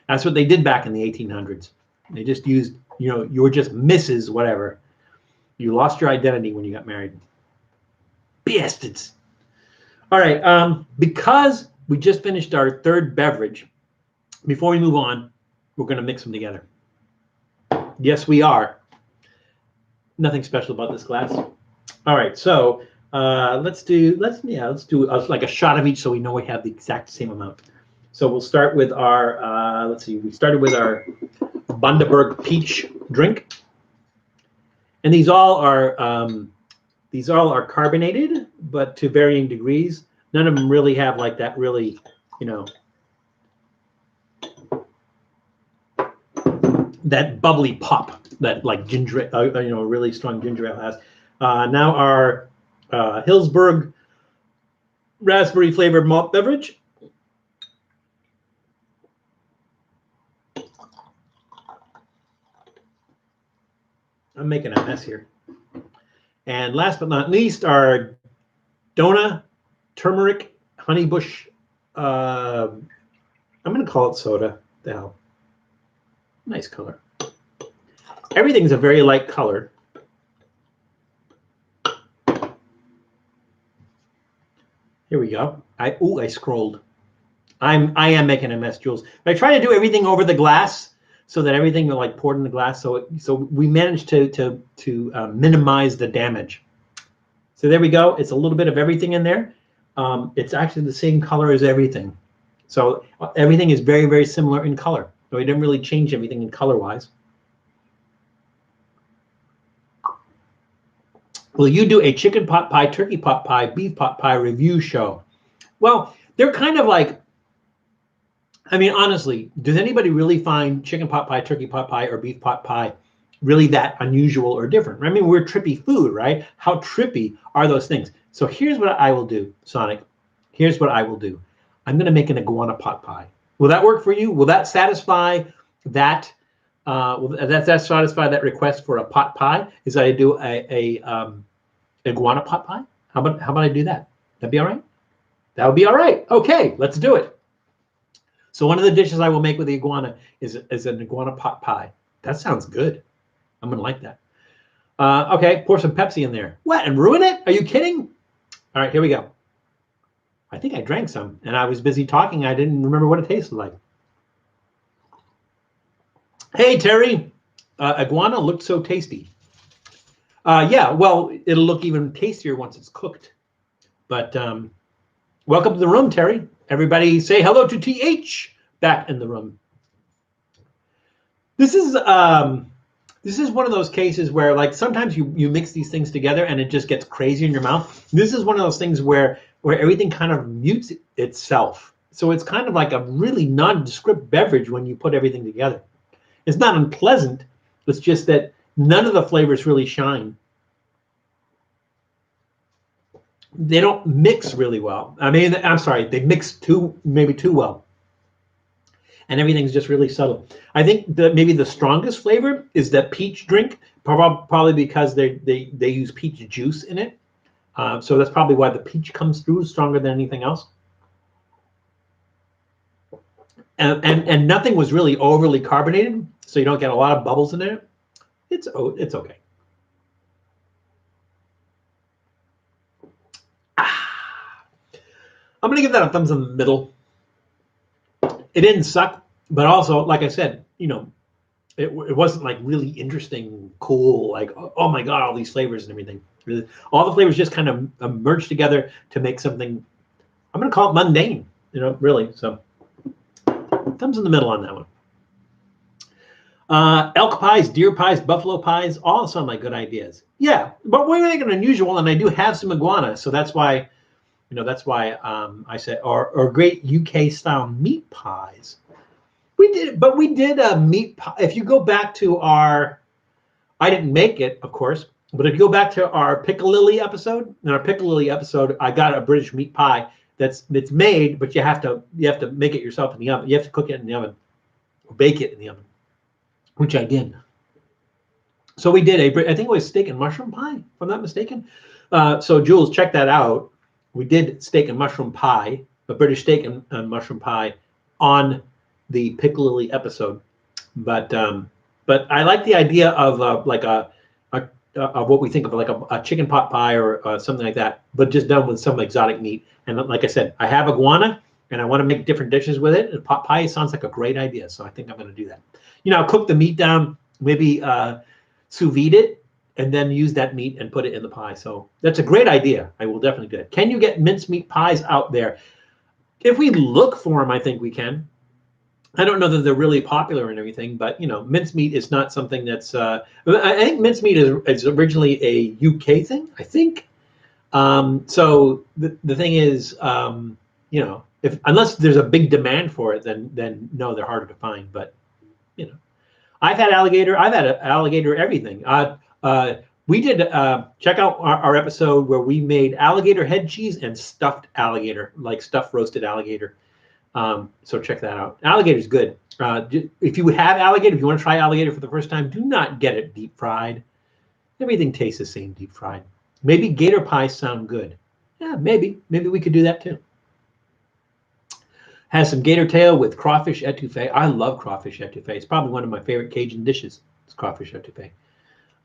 That's what they did back in the 1800s. They just used, you were just Mrs. whatever. You lost your identity when you got married. Bastards. All right. Because we just finished our third beverage, before we move on, we're going to mix them together. Yes, we are. Nothing special about this glass. All right, so let's do like a shot of each, so we know we have the exact same amount. So we'll start with our let's see. We started with our Bundaberg peach drink, and these all are carbonated, but to varying degrees. None of them really have like that really, that bubbly pop that like ginger, really strong ginger ale has. Now our Hillsberg raspberry flavored malt beverage. I'm making a mess here. And last but not least, our Dona turmeric honeybush. I'm going to call it soda. The hell. Nice color. Everything's a very light color. Here we go. I scrolled. I am making a mess, Jules. But I try to do everything over the glass so that everything will like poured in the glass. So we managed to minimize the damage. So there we go. It's a little bit of everything in there. It's actually the same color as everything. So everything is very, very similar in color. So we didn't really change everything in color-wise. Will you do a chicken pot pie, turkey pot pie, beef pot pie review show? Well, they're kind of like, I mean, honestly, does anybody really find chicken pot pie, turkey pot pie, or beef pot pie really that unusual or different? I mean, we're Trippy Food, right? How trippy are those things? So here's what I will do, Sonic. Here's what I will do. I'm going to make an iguana pot pie. Will that work for you? Will that satisfy that? Will that satisfy that request for a pot pie? Is that I do a iguana pot pie? How about I do that? That'd be all right. That would be all right. Okay, let's do it. So one of the dishes I will make with the iguana is an iguana pot pie. That sounds good. I'm gonna like that. Okay, pour some Pepsi in there. What, and ruin it? Are you kidding? All right, here we go. I think I drank some, and I was busy talking. I didn't remember what it tasted like. Hey, Terry. Iguana looked so tasty. Yeah, well, it'll look even tastier once it's cooked. But welcome to the room, Terry. Everybody say hello to TH back in the room. This is one of those cases where, like, sometimes you mix these things together and it just gets crazy in your mouth. This is one of those things where everything kind of mutes itself. So it's kind of like a really nondescript beverage when you put everything together. It's not unpleasant. It's just that none of the flavors really shine. They don't mix really well. I mean, I'm sorry, they mix maybe too well. And everything's just really subtle. I think that maybe the strongest flavor is that peach drink, probably because they use peach juice in it. So that's probably why the peach comes through stronger than anything else. And nothing was really overly carbonated, so you don't get a lot of bubbles in there. It's okay. I'm gonna give that a thumbs in the middle. It didn't suck, but also, like I said, it wasn't like really interesting, cool, like, oh my God, all these flavors and everything. All the flavors just kind of merged together to make something, I'm going to call it mundane, really. So thumbs in the middle on that one. Elk pies, deer pies, buffalo pies, all sound like good ideas. Yeah, but we're making it unusual, and I do have some iguana, so that's why You know, that's why I said, or great UK style meat pies. We did a meat pie. If you go back to our, I didn't make it, of course, but if you go back to our piccalilli episode, in our piccalilli episode, I got a British meat pie that's made, but you have to make it yourself in the oven. You have to cook it in the oven, or bake it in the oven, which I did. So we did I think it was steak and mushroom pie, if I'm not mistaken. So Jules, check that out. We did steak and mushroom pie, a British steak and mushroom pie, on the piccalilli episode. But I like the idea of like of what we think of like a chicken pot pie or something like that, but just done with some exotic meat. And like I said, I have iguana, and I want to make different dishes with it. And pot pie sounds like a great idea, so I think I'm going to do that. You know, cook the meat down, maybe sous vide it, and then use that meat and put it in the pie. So that's a great idea. I will definitely do it. Can you get mincemeat pies out there? If we look for them, I think we can. I don't know that they're really popular and everything, but you know, mincemeat is not something that's. I think mincemeat is originally a UK thing. I think. So the thing is, you know, unless there's a big demand for it, then no, they're harder to find. But you know, I've had alligator. I've had alligator everything. We did check out our episode where we made alligator head cheese and stuffed alligator, like stuffed roasted alligator. So check that out. Alligator's good. If you have alligator, if you want to try alligator for the first time, do not get it deep fried. Everything tastes the same deep fried. Maybe gator pies sound good. Yeah, maybe we could do that too. Has some gator tail with crawfish etouffee. I love crawfish etouffee. It's probably one of my favorite Cajun dishes. It's crawfish etouffee.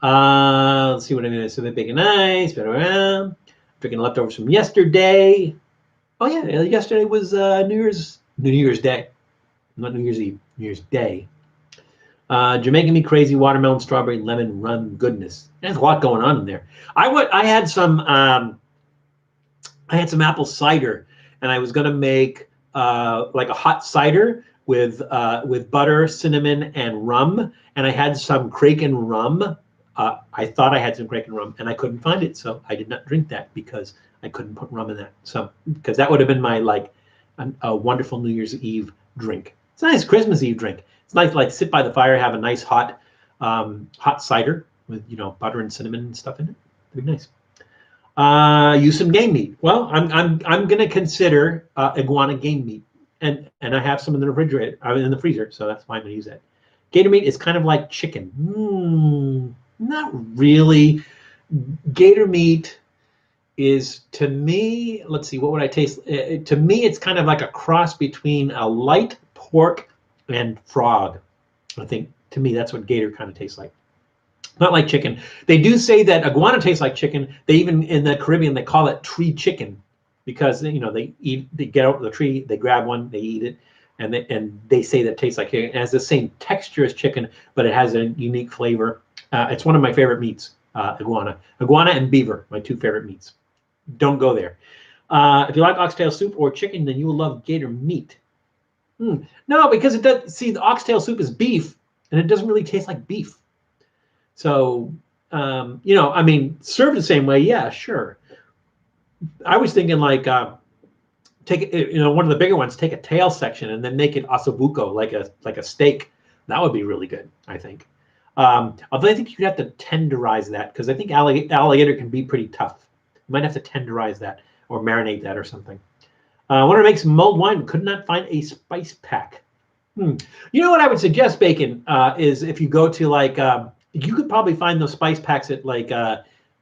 Let's see what I'm going to say. Bacon ice. Drinking leftovers from yesterday. Oh yeah, yesterday was New Year's Day, not New Year's Eve, New Year's Day. Jamaican me crazy watermelon, strawberry, lemon, rum goodness. There's a lot going on in there. I had some apple cider, and I was gonna make like a hot cider with butter, cinnamon, and rum. And I had some Kraken rum. I thought I had some Kraken rum, and I couldn't find it, so I did not drink that because I couldn't put rum in that. So because that would have been my like a wonderful New Year's Eve drink. It's a nice Christmas Eve drink. It's nice, like sit by the fire, have a nice hot cider with, you know, butter and cinnamon and stuff in it. It'd be nice. Use some game meat. Well, I'm gonna consider iguana game meat, and I have some in the refrigerator, in the freezer, so that's why I'm gonna use that. Gator meat is kind of like chicken. Not really. Gator meat is, to me, let's see, what would I taste? To me, it's kind of like a cross between a light pork and frog. I think, to me, that's what gator kind of tastes like. Not like chicken. They do say that iguana tastes like chicken. They even, in the Caribbean, they call it tree chicken because, you know, they get out of the tree, they grab one, they eat it, and they say that it tastes like chicken. It has the same texture as chicken, but it has a unique flavor. It's one of my favorite meats, iguana. Iguana and beaver, my two favorite meats. Don't go there. If you like oxtail soup or chicken, then you will love gator meat. No, because it does. See, the oxtail soup is beef, and it doesn't really taste like beef. So, you know, I mean, served the same way, yeah, sure. I was thinking like take, you know, one of the bigger ones, take a tail section and then make it ossobuco, like a steak. That would be really good, I think. Although I think you'd have to tenderize that because I think alligator can be pretty tough. You might have to tenderize that or marinate that or something. Wanted to make some mulled wine, could not find a spice pack. You know what I would suggest, Bacon, is if you go to like, you could probably find those spice packs at like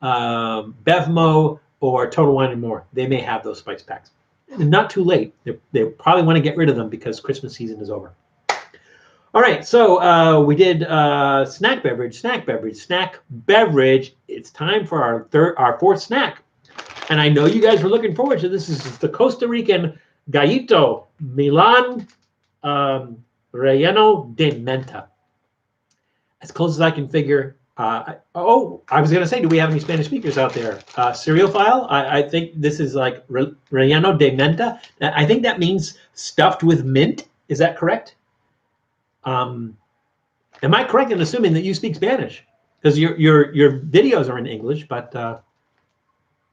Bevmo or Total Wine & More. They may have those spice packs. And not too late. They probably want to get rid of them because Christmas season is over. All right, so we did snack beverage. It's time for our fourth snack. And I know you guys were looking forward to this. This is the Costa Rican Gallito Milan Relleno de Menta. As close as I can figure. I was going to say, do we have any Spanish speakers out there? Cerealophile? I think this is like Relleno de Menta. I think that means stuffed with mint. Is that correct? Am I correct in assuming that you speak Spanish? Because your videos are in English, but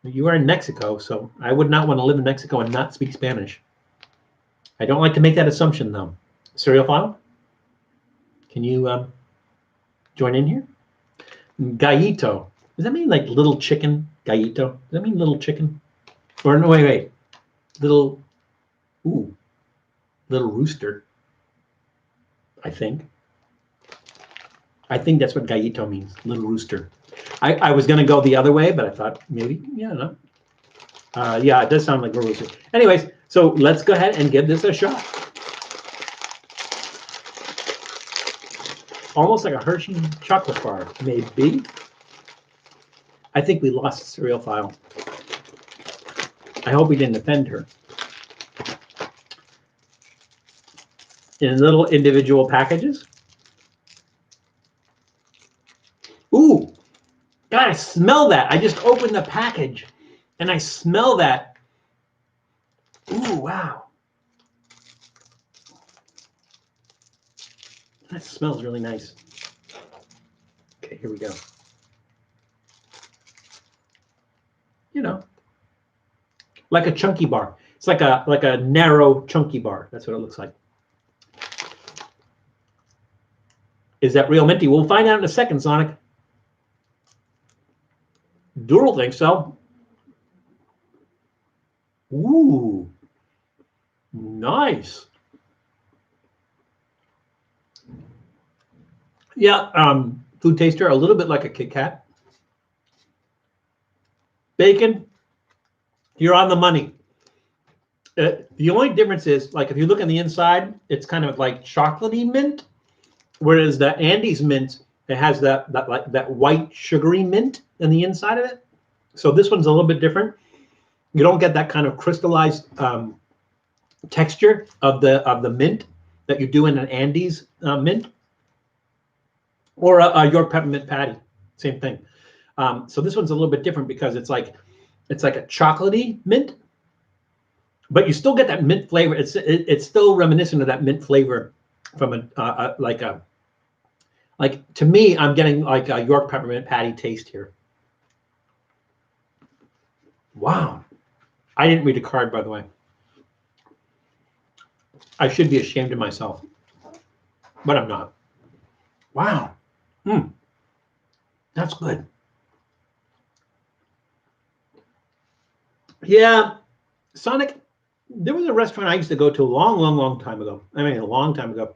You are in Mexico, so I would not want to live in Mexico and not speak Spanish. I don't like to make that assumption, though. Cereal file, can you join in here? Gallito. Does that mean like little chicken? Gallito. Does that mean little chicken? Or no, wait. Little, ooh, little rooster. I think that's what gallito means, little rooster. I was going to go the other way, but I thought maybe, yeah, no. Yeah, it does sound like a rooster. Anyways, so let's go ahead and give this a shot. Almost like a Hershey chocolate bar, maybe. I think we lost cereal file. I hope we didn't offend her. In little individual packages. Ooh, God, I smell that. I just opened the package and I smell that. Ooh, wow. That smells really nice. Okay, here we go. You know, like a chunky bar. It's like a narrow chunky bar. That's what it looks like. Is that real minty? We'll find out in a second, Sonic. Doodle thinks so. Ooh, nice. Yeah, food taster, a little bit like a Kit Kat. Bacon, you're on the money. The only difference is, like, if you look on the inside, it's kind of like chocolatey mint, whereas the Andes mint, it has that white sugary mint in the inside of it. So this one's a little bit different. You don't get that kind of crystallized texture of the mint that you do in an Andes mint, or a York peppermint patty. Same thing. So this one's a little bit different because it's like a chocolatey mint, but you still get that mint flavor. It's still reminiscent of that mint flavor from like to me, I'm getting like a York peppermint patty taste here. Wow. I didn't read a card, by the way. I should be ashamed of myself, but I'm not. Wow. That's good. Yeah, Sonic, there was a restaurant I used to go to a long time ago. I mean, a long time ago.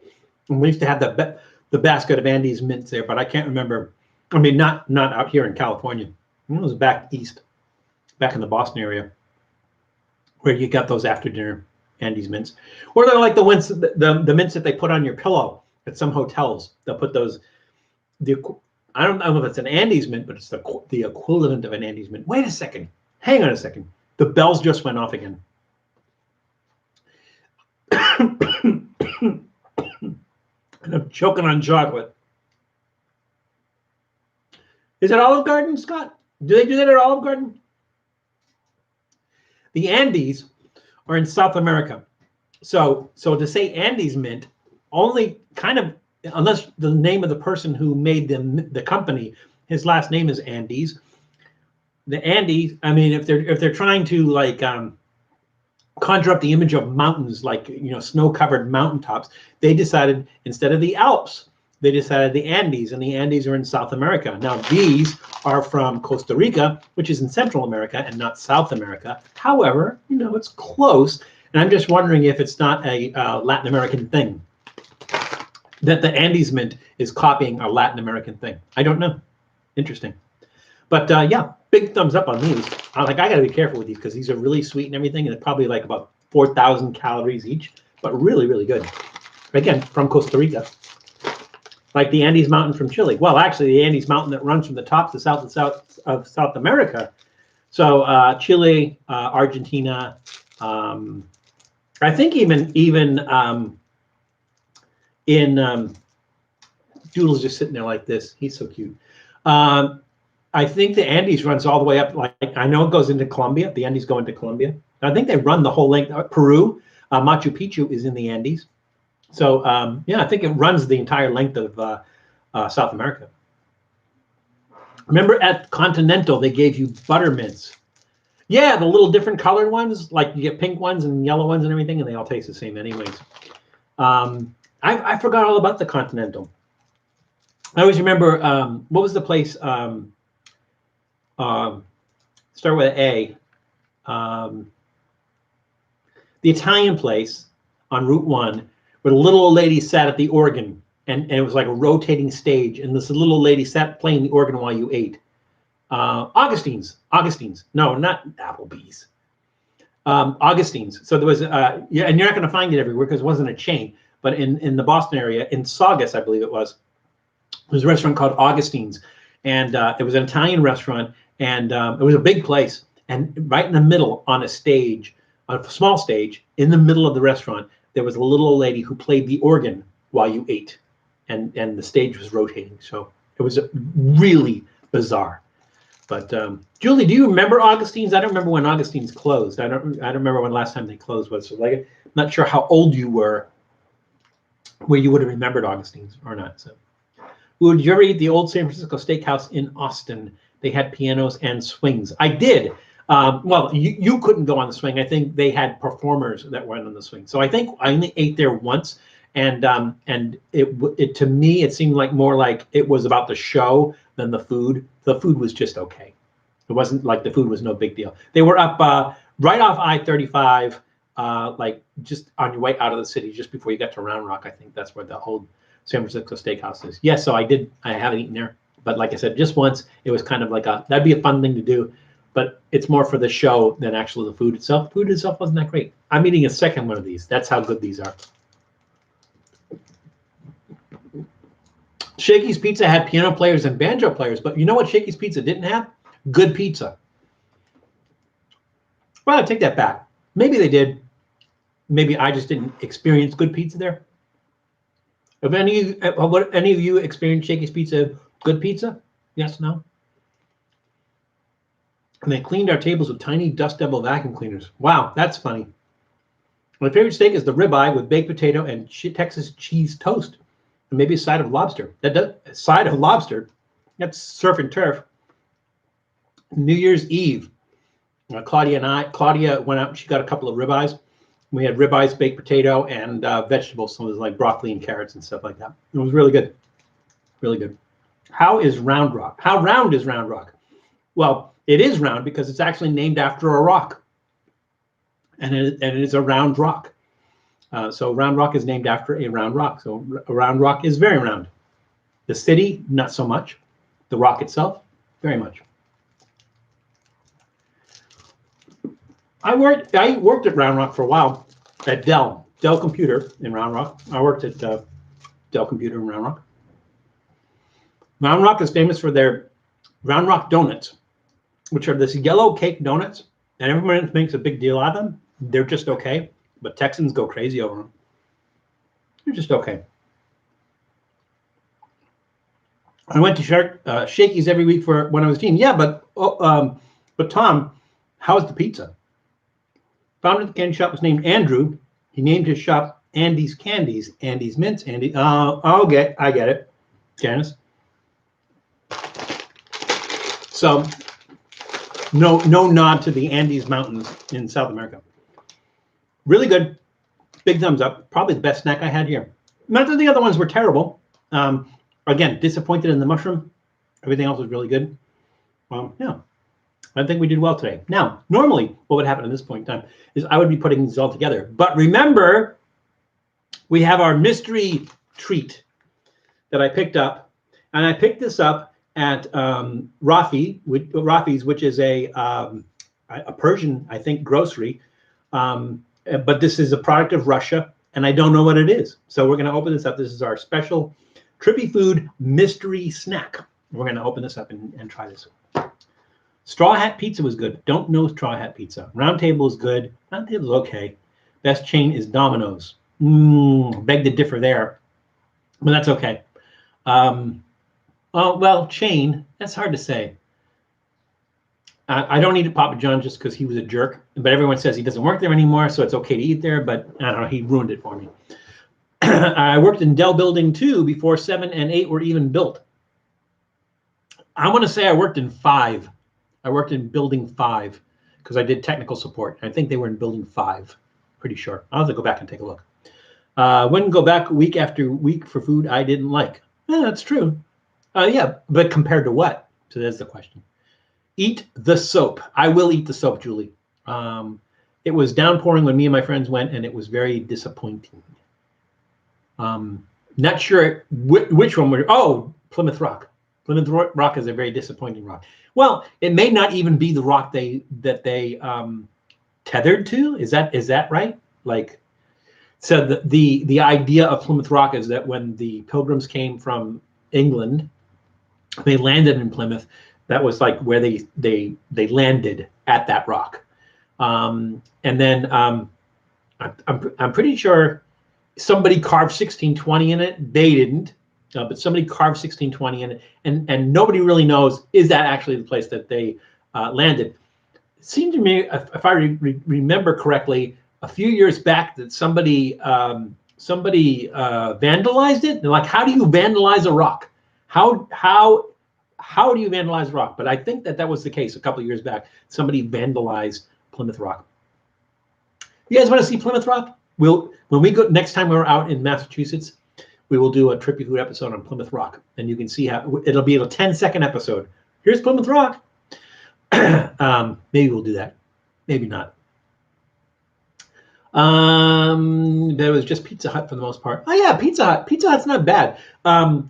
And we used to have the basket of Andes mints there, but I can't remember. I mean, not out here in California. It was back east, back in the Boston area, where you got those after dinner Andes mints. Or they're like the ones, the mints that they put on your pillow at some hotels. They'll put those, I don't know if it's an Andes mint, but it's the equivalent of an Andes mint. Wait a second. Hang on a second. The bells just went off again. And I'm choking on chocolate. Is it Olive Garden, Scott? Do they do that at Olive Garden? The Andes are in South America. So to say Andes mint, only kind of, unless the name of the person who made the company, his last name is Andes. The Andes, I mean, if they're trying to like conjure up the image of mountains, like, you know, snow-covered mountaintops, they decided instead of the Alps, they decided the Andes, and the Andes are in South America. Now, these are from Costa Rica, which is in Central America and not South America. However, you know, it's close, and I'm just wondering if it's not a Latin American thing, that the Andes mint is copying a Latin American thing. I don't know. Interesting. But yeah, big thumbs up on these. I got to be careful with these because these are really sweet and everything, and it's probably like about 4,000 calories each, but really, really good. Again, from Costa Rica. Like the Andes Mountain from Chile. Well, actually, the Andes Mountain that runs from the top to south of South America. So Chile, Argentina, I think even in Doodle's just sitting there like this. He's so cute. I think the Andes runs all the way up. Like, I know it goes into Colombia. The Andes go into Colombia. I think they run the whole length. Peru, Machu Picchu is in the Andes. So yeah, I think it runs the entire length of South America. Remember at Continental, they gave you butter mints. Yeah, the little different colored ones, like you get pink ones and yellow ones and everything, and they all taste the same anyways. I forgot all about the Continental. I always remember, what was the place, start with an A, the Italian place on Route 1, where the little old lady sat at the organ, and it was like a rotating stage, and this little lady sat playing the organ while you ate. Augustine's. No, not Applebee's. Augustine's. So there was, yeah, and you're not going to find it everywhere because it wasn't a chain, but in the Boston area, in Saugus, I believe it was, there was a restaurant called Augustine's, and it was an Italian restaurant, and it was a big place, and right in the middle on a stage, on a small stage, in the middle of the restaurant, there was a little old lady who played the organ while you ate, and the stage was rotating. So it was really bizarre. But Julie, do you remember Augustine's? I don't remember when Augustine's closed. I don't remember when last time they closed was. So like, I'm not sure how old you were, where you would have remembered Augustine's or not. So, did you ever eat the old San Francisco Steakhouse in Austin? They had pianos and swings. I did. Well, you couldn't go on the swing. I think they had performers that went on the swing. So I think I only ate there once, and it to me it seemed like more like it was about the show than the food. The food was just okay. It wasn't like the food was no big deal. They were up right off I-35, like just on your way out of the city, just before you got to Round Rock. I think that's where the old San Francisco Steakhouse is. Yes, so I haven't eaten there, but like I said, just once. It was kind of like that'd be a fun thing to do, but it's more for the show than actually the food itself. Food itself wasn't that great. I'm eating a second one of these. That's how good these are. Shakey's Pizza had piano players and banjo players, but you know what Shakey's Pizza didn't have? Good pizza. Well, I take that back. Maybe they did. Maybe I just didn't experience good pizza there. Have any of you experienced Shakey's Pizza, good pizza? Yes, no? And they cleaned our tables with tiny Dust Devil vacuum cleaners. Wow, that's funny. My favorite steak is the ribeye with baked potato and Texas cheese toast. And maybe a side of lobster. Side of lobster. That's surf and turf. New Year's Eve, Claudia went out and she got a couple of ribeyes. We had ribeyes, baked potato, and vegetables. So it was like broccoli and carrots and stuff like that. It was really good. Really good. How is Round Rock? How round is Round Rock? Well, it is round because it's actually named after a rock. And it is a round rock. So Round Rock is named after a round rock. So Round Rock is very round. The city, not so much. The rock itself, very much. I worked at Round Rock for a while at Dell Computer in Round Rock. I worked at Dell Computer in Round Rock. Round Rock is famous for their Round Rock donuts, which are this yellow cake donuts, and everyone makes a big deal out of them. They're just okay. But Texans go crazy over them. They're just okay. I went to Shakey's every week when I was a teen. Yeah, but Tom, how is the pizza? Founder of the candy shop was named Andrew. He named his shop Andy's Candies, Andy's Mints, Andy. I get it, Janice. So no nod to the Andes Mountains in South America. Really good. Big thumbs up. Probably the best snack I had here. Not that the other ones were terrible. Again, disappointed in the mushroom. Everything else was really good. Yeah, I think we did well today. Now, normally what would happen at this point in time is I would be putting these all together. But remember, we have our mystery treat that I picked up. And I picked this up at Rafi's, which is a Persian, I think, grocery. But this is a product of Russia, and I don't know what it is. So we're going to open this up. This is our special Trippy Food mystery snack. We're going to open this up and try this. Straw Hat Pizza was good. Don't know Straw Hat Pizza. Round Table is good. Round Table is okay. Best chain is Domino's. Beg to differ there, but that's okay. Well, chain, that's hard to say. I don't eat at Papa John's just because he was a jerk, but everyone says he doesn't work there anymore, so it's okay to eat there, but I don't know, he ruined it for me. I worked in Dell Building 2 before 7 and 8 were even built. I want to say I worked in 5. I worked in Building 5 because I did technical support. I think they were in building 5, pretty sure. I'll have to go back and take a look. Wouldn't go back week after week for food I didn't like. Yeah, that's true. Yeah, but compared to what? So there's the question. Eat the soap. I will eat the soap, Julie. It was downpouring when me and my friends went, and it was very disappointing. Not sure which one were. Oh, Plymouth Rock. Plymouth Rock is a very disappointing rock. Well, it may not even be the rock they tethered to. Is that right? Like, so the idea of Plymouth Rock is that when the Pilgrims came from England, they landed in Plymouth. That was like where they landed at that rock, and then I'm pretty sure somebody carved 1620 in it. They didn't, but somebody carved 1620 in it, and nobody really knows, is that actually the place that they landed. It seemed to me, if I remember correctly, a few years back that somebody vandalized it. And like, how do you vandalize a rock? How do you vandalize rock? But I think that was the case a couple of years back. Somebody vandalized Plymouth Rock. You guys want to see Plymouth Rock? When we go next time we're out in Massachusetts, we will do a Trippy Food episode on Plymouth Rock, and you can see how it'll be a 10-second episode. Here's Plymouth Rock. Maybe we'll do that. Maybe not. There was just Pizza Hut for the most part. Oh yeah, Pizza Hut. Pizza Hut's not bad. Matt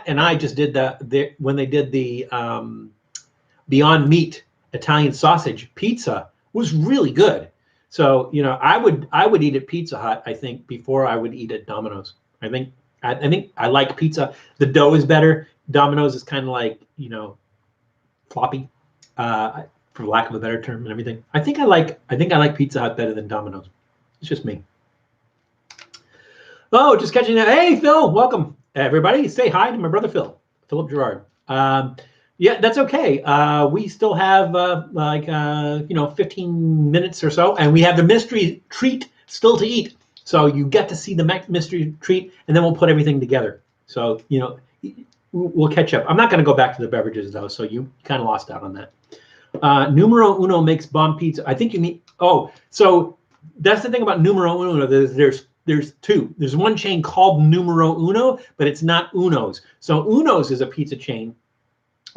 and I just did when they did the Beyond Meat Italian sausage pizza was really good. So I would eat at Pizza Hut, I think, before I would eat at Domino's. I think I like pizza. The dough is better. Domino's is kind of like floppy, for lack of a better term, and everything. I think I like Pizza Hut better than Domino's. It's just me. Oh, just catching that. Hey, Phil, welcome everybody. Say hi to my brother Philip Gerard. Yeah, that's okay. We still have 15 minutes or so, and we have the mystery treat still to eat. So you get to see the mystery treat, and then we'll put everything together. So we'll catch up. I'm not going to go back to the beverages though, so you kind of lost out on that. Numero Uno makes bomb pizza. I think you need. Oh, so that's the thing about Numero Uno. There's two. There's one chain called Numero Uno, but it's not Uno's. So Uno's is a pizza chain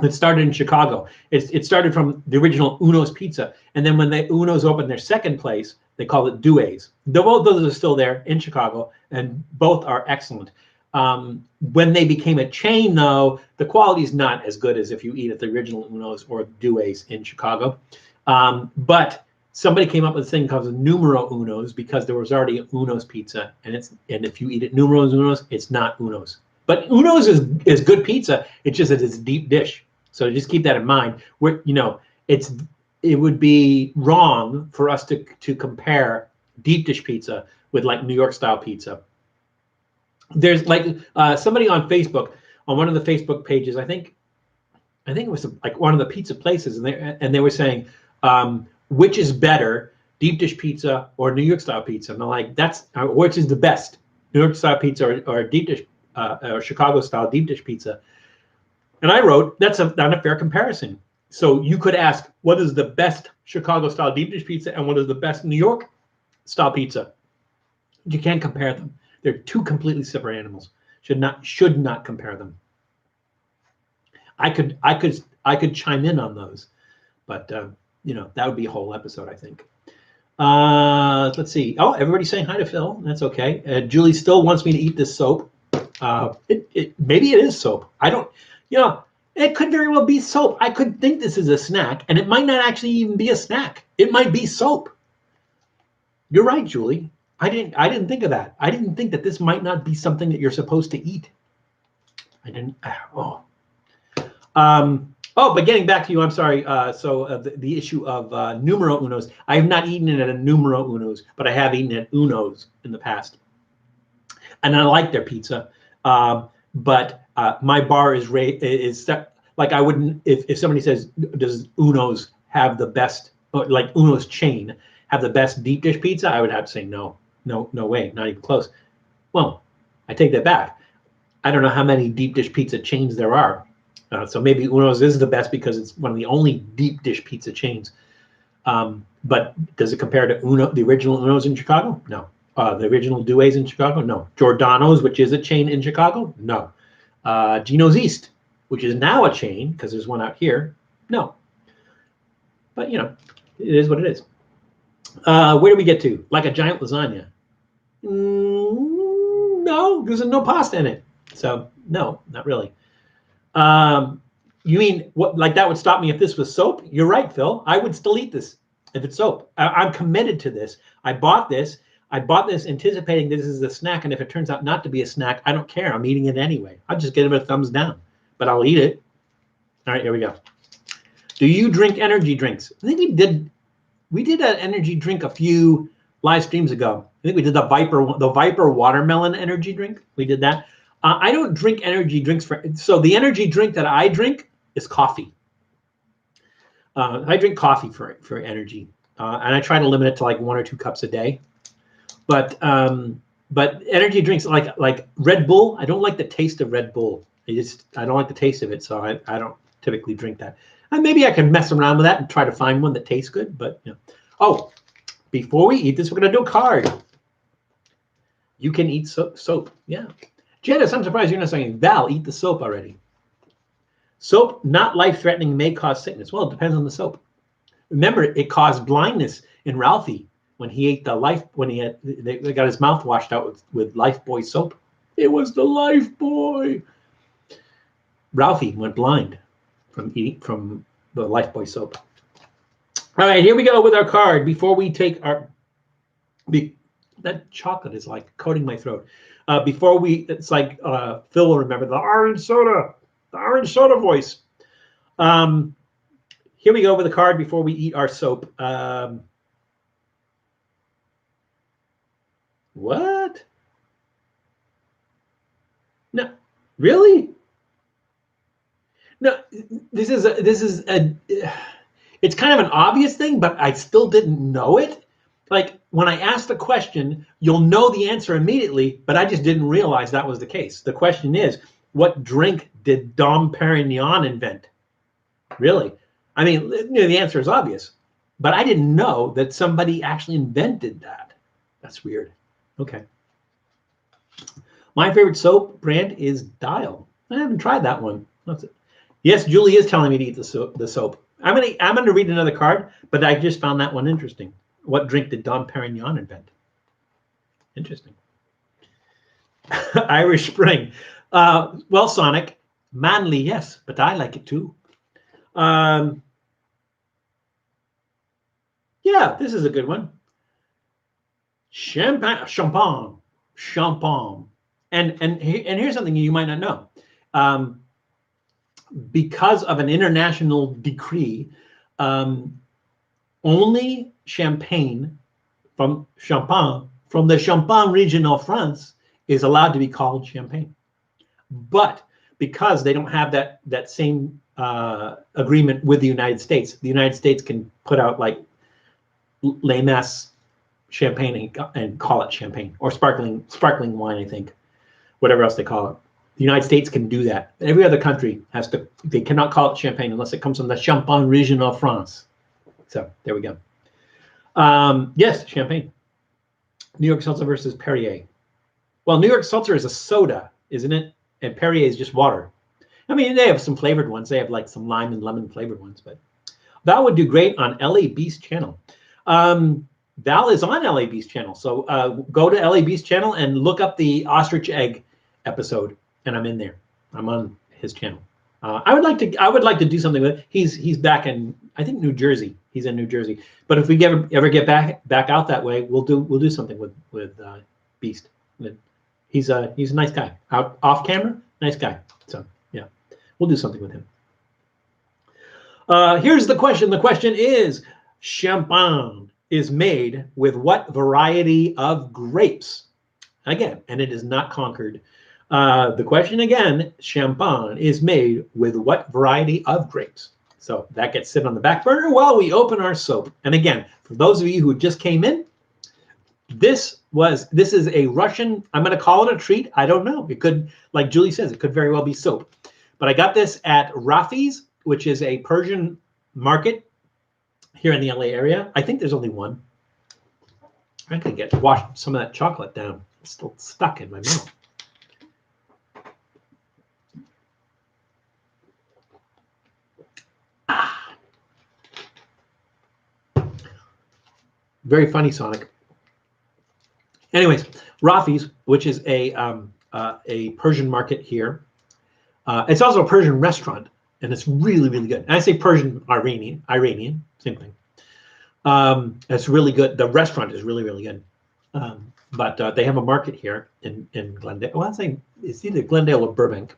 that started in Chicago. It started from the original Uno's Pizza, and then when the Uno's opened their second place, they called it Due's. Both those are still there in Chicago, and both are excellent. When they became a chain, though, the quality is not as good as if you eat at the original Uno's or Due's in Chicago. But somebody came up with a thing called Numero Uno's because there was already Uno's Pizza, and if you eat at Numero Uno's, it's not Uno's. But Uno's is good pizza. It's just that it's a deep dish. So just keep that in mind. It would be wrong for us to compare deep dish pizza with like New York style pizza. There's like somebody on Facebook, on one of the Facebook pages, I think it was like one of the pizza places, and they were saying which is better, deep dish pizza or New York style pizza? And they're like, which is the best, New York style pizza or deep dish or Chicago style deep dish pizza? And I wrote, that's not a fair comparison. So you could ask, what is the best Chicago style deep dish pizza and what is the best New York style pizza? You can't compare them. They're two completely separate animals. Should not compare them. I could chime in on those, but that would be a whole episode, I think. Let's see. Oh, everybody's saying hi to Phil. That's okay. Julie still wants me to eat this soap. Maybe it is soap. I don't. It could very well be soap. I could think this is a snack, and it might not actually even be a snack. It might be soap. You're right, Julie. I didn't think of that. I didn't think that this might not be something that you're supposed to eat. I didn't. But getting back to you, I'm sorry. The issue of Numero Uno's, I have not eaten it at a Numero Uno's, but I have eaten at Uno's in the past, and I like their pizza. But my bar is set, like I wouldn't, if somebody says, does Uno's have the best, like Uno's chain have the best deep dish pizza? I would have to say no way, not even close. Well, I take that back. I don't know how many deep dish pizza chains there are. So maybe Uno's is the best because it's one of the only deep dish pizza chains. But does it compare to Uno, the original Uno's in Chicago? No. The original Due's in Chicago? No. Giordano's, which is a chain in Chicago? No. Gino's East, which is now a chain because there's one out here? No. But, you know, it is what it is. Where do we get to? Like a giant lasagna? No, there's no pasta in it. So, no, not really. You mean what? Like that would stop me if this was soap? You're right, Phil. I would still eat this if it's soap. I'm committed to this. I bought this anticipating this is a snack, and if it turns out not to be a snack, I don't care. I'm eating it anyway. I'll just give it a thumbs down, but I'll eat it. All right, here we go. Do you drink energy drinks? I think we did. We did an energy drink a few live streams ago. I think we did the Viper watermelon energy drink. We did that. I don't drink energy drinks so the energy drink that I drink is coffee. I drink coffee for energy, and I try to limit it to like 1 or 2 cups a day. But energy drinks like Red Bull, I don't like the taste of Red Bull. I don't like the taste of it, so I don't typically drink that. And maybe I can mess around with that and try to find one that tastes good. But you know. Oh, before we eat this, we're gonna do a card. You can eat soap. Yeah. Janice, I'm surprised you're not saying, Val, eat the soap already. Soap, not life-threatening, may cause sickness. Well, it depends on the soap. Remember, it caused blindness in Ralphie when he ate they got his mouth washed out with Lifebuoy soap. It was the Lifebuoy. Ralphie went blind from the Lifebuoy soap. All right, here we go with our card. Before we take that chocolate is like coating my throat. It's like Phil will remember the orange soda voice. Here we go with the card before we eat our soap. What? No, really? No, this is it's kind of an obvious thing, but I still didn't know it. Like when I asked the question, you'll know the answer immediately, but I just didn't realize that was the case. The question is, what drink did Dom Perignon invent? Really? I mean, you know, the answer is obvious, but I didn't know that somebody actually invented that. That's weird. Okay. My favorite soap brand is Dial. I haven't tried that one. What's it? Yes, Julie is telling me to eat the soap. I'm gonna read another card, but I just found that one interesting. What drink did Dom Perignon invent? Interesting. Irish Spring. Well, Sonic, manly, yes, but I like it too. Yeah, this is a good one. Champagne. And here's something you might not know. Because of an international decree, only champagne from the Champagne region of France is allowed to be called champagne. But because they don't have that same agreement with the United States can put out like Les Mas champagne and call it champagne, or sparkling wine, I think, whatever else they call it. The United States can do that. Every other country they cannot call it champagne unless it comes from the Champagne region of France. So there we go. Yes, champagne. New York Seltzer versus Perrier. Well, New York Seltzer is a soda, isn't it? And Perrier is just water. I mean, they have some flavored ones. They have like some lime and lemon flavored ones, but Val would do great on LA Beast channel. Val is on LA Beast channel. So go to LA Beast channel and look up the ostrich egg episode, and I'm in there. I'm on his channel. I would like to do something with it. He's back in, I think, New Jersey. He's in New Jersey. But if we ever get back out that way, we'll do something with Beast. He's a nice guy. Off camera, nice guy. So yeah, we'll do something with him. Here's the question. The question is, champagne is made with what variety of grapes? Again, and it is not Concord. The question again, champagne is made with what variety of grapes? So that gets sit on the back burner while we open our soap. And again, for those of you who just came in, this is a Russian, I'm going to call it a treat. I don't know. It could, like Julie says, it could very well be soap. But I got this at Rafi's, which is a Persian market here in the LA area. I think there's only one. I could wash some of that chocolate down. It's still stuck in my mouth. Very funny, Sonic. Anyways, Rafi's, which is a Persian market here. It's also a Persian restaurant, and it's really, really good. And I say Persian, Iranian, same thing. It's really good. The restaurant is really, really good. But they have a market here in Glendale. Well, it's either Glendale or Burbank.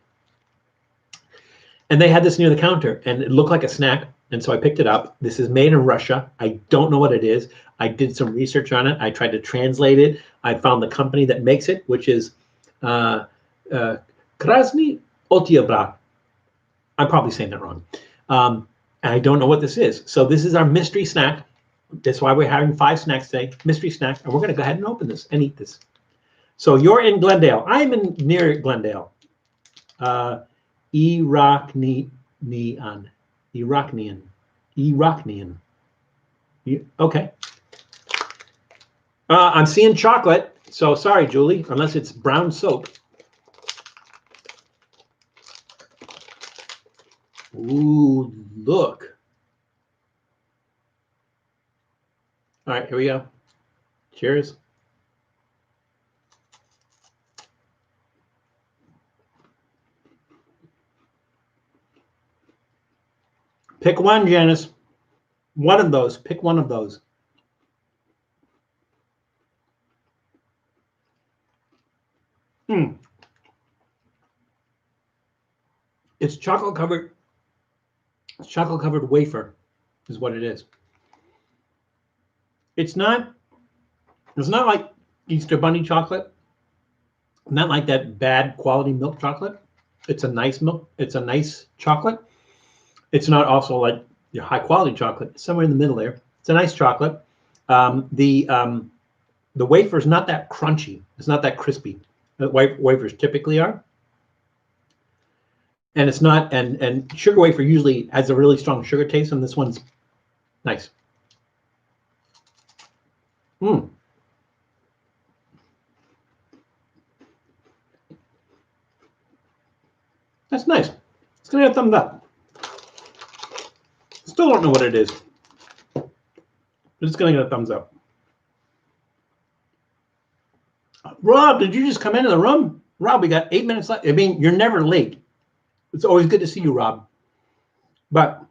And they had this near the counter, and it looked like a snack. And so I picked it up. This is made in Russia. I don't know what it is. I did some research on it. I tried to translate it. I found the company that makes it, which is Krasny Otyabra. I'm probably saying that wrong. And I don't know what this is. So this is our mystery snack. That's why we're having 5 snacks today. Mystery snack. And we're going to go ahead and open this and eat this. So you're in Glendale. I'm near Glendale. Iranian. Okay. I'm seeing chocolate. So sorry, Julie, unless it's brown soap. Ooh, look. All right, here we go. Cheers. Pick one, Janice. One of those. Pick one of those. It's chocolate covered. It's chocolate covered wafer, is what it is. It's not like Easter Bunny chocolate. Not like that bad quality milk chocolate. It's a nice milk. It's a nice chocolate. It's not also like your high quality chocolate. It's somewhere in the middle there. It's a nice chocolate. The wafer is not that crunchy. It's not that crispy. The wafers typically are. And it's not, and sugar wafer usually has a really strong sugar taste, and this one's nice. That's nice. It's gonna get a thumbs up. Still don't know what it is, but it's gonna get a thumbs up. Rob, did you just come into the room? Rob, we got 8 minutes left. I mean, you're never late. It's always good to see you, Rob. But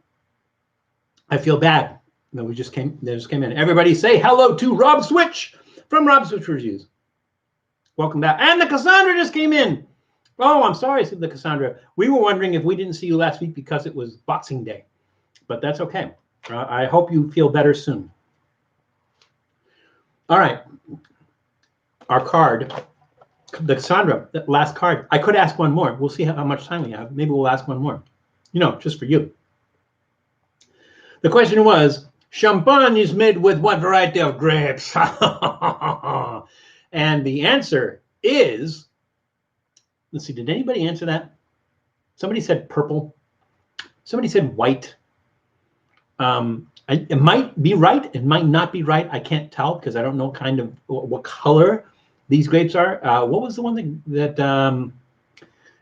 I feel bad that they just came in. Everybody say hello to Rob Switch from Rob Switch Reviews. Welcome back. And the Cassandra just came in. Oh, I'm sorry, said the Cassandra. We were wondering if we didn't see you last week because it was Boxing Day. But that's okay. I hope you feel better soon. All right. Our card. The Cassandra, that last card. I could ask one more. We'll see how much time we have. Maybe we'll ask one more. Just for you. The question was, champagne is made with what variety of grapes? And the answer is, let's see, did anybody answer that? Somebody said purple. Somebody said white. It might be right. It might not be right. I can't tell because I don't know what color these grapes are. What was the one that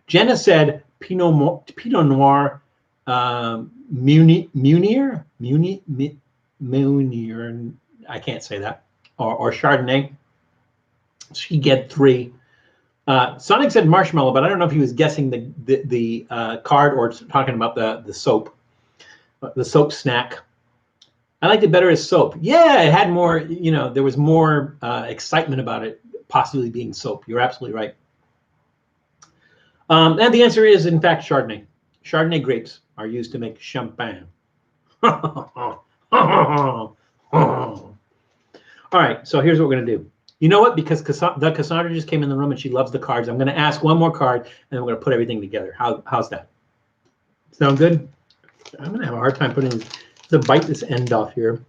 Jenna said? Pinot Noir, Munir. I can't say that. Or Chardonnay. She get 3. Sonic said marshmallow, but I don't know if he was guessing the card or talking about the soap, snack. I liked it better as soap. Yeah, it had more. There was more excitement about it possibly being soap. You're absolutely right. And the answer is, in fact, Chardonnay. Chardonnay grapes are used to make champagne. All right, so here's what we're going to do. You know what? Because the Cassandra just came in the room and she loves the cards, I'm going to ask one more card, and then we're going to put everything together. How's that? Sound good? I'm going to have a hard time putting to bite this end off here.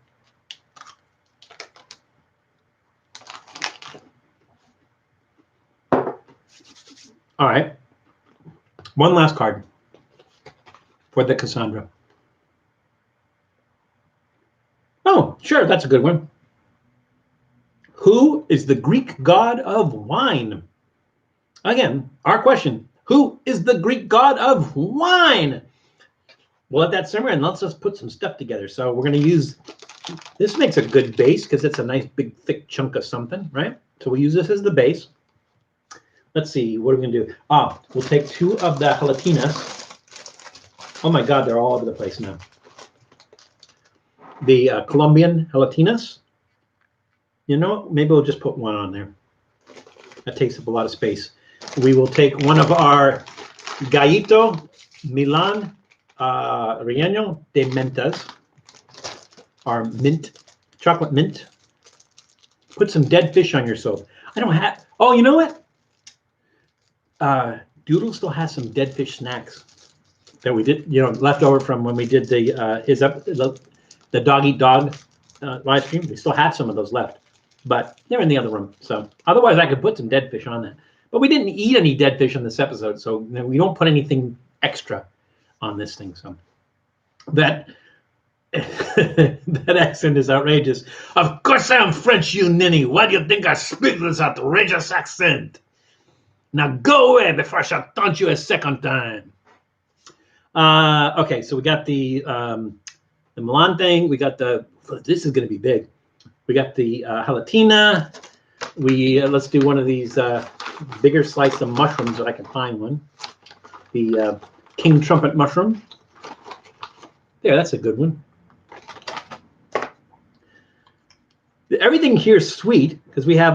All right. One last card. for the Cassandra. Oh, sure, that's a good one. Who is the Greek god of wine? Again, our question, who is the Greek god of wine? We'll let that simmer and let's just put some stuff together. So we're going to use, this makes a good base because it's a nice big thick chunk of something, right? So we'll use this as the base. Let's see, what are we going to do? We'll take 2 of the gelatinas. Oh my God, they're all over the place now. The Colombian gelatinas. You know, maybe we'll just put 1 on there. That takes up a lot of space. We will take 1 of our Gallito Milan Relleno de Mentas, our mint, chocolate mint. Put some dead fish on your soap. I don't have, oh, you know what? Doodle still has some dead fish snacks that we did, you know, left over from when we did the dog eat dog live stream. We still have some of those left, but they're in the other room. So otherwise I could put some dead fish on that, but we didn't eat any dead fish in this episode. So we don't put anything extra on this thing. So that, that accent is outrageous. Of course I'm French, you ninny. Why do you think I speak this outrageous accent? Now go away before I shall taunt you a second time. Okay, so we got the Milan thing. We got the, this is going to be big. We got the gelatina. Let's do one of these bigger slice of mushrooms if I can find one. The King Trumpet mushroom. Yeah, that's a good one. Everything here is sweet because we have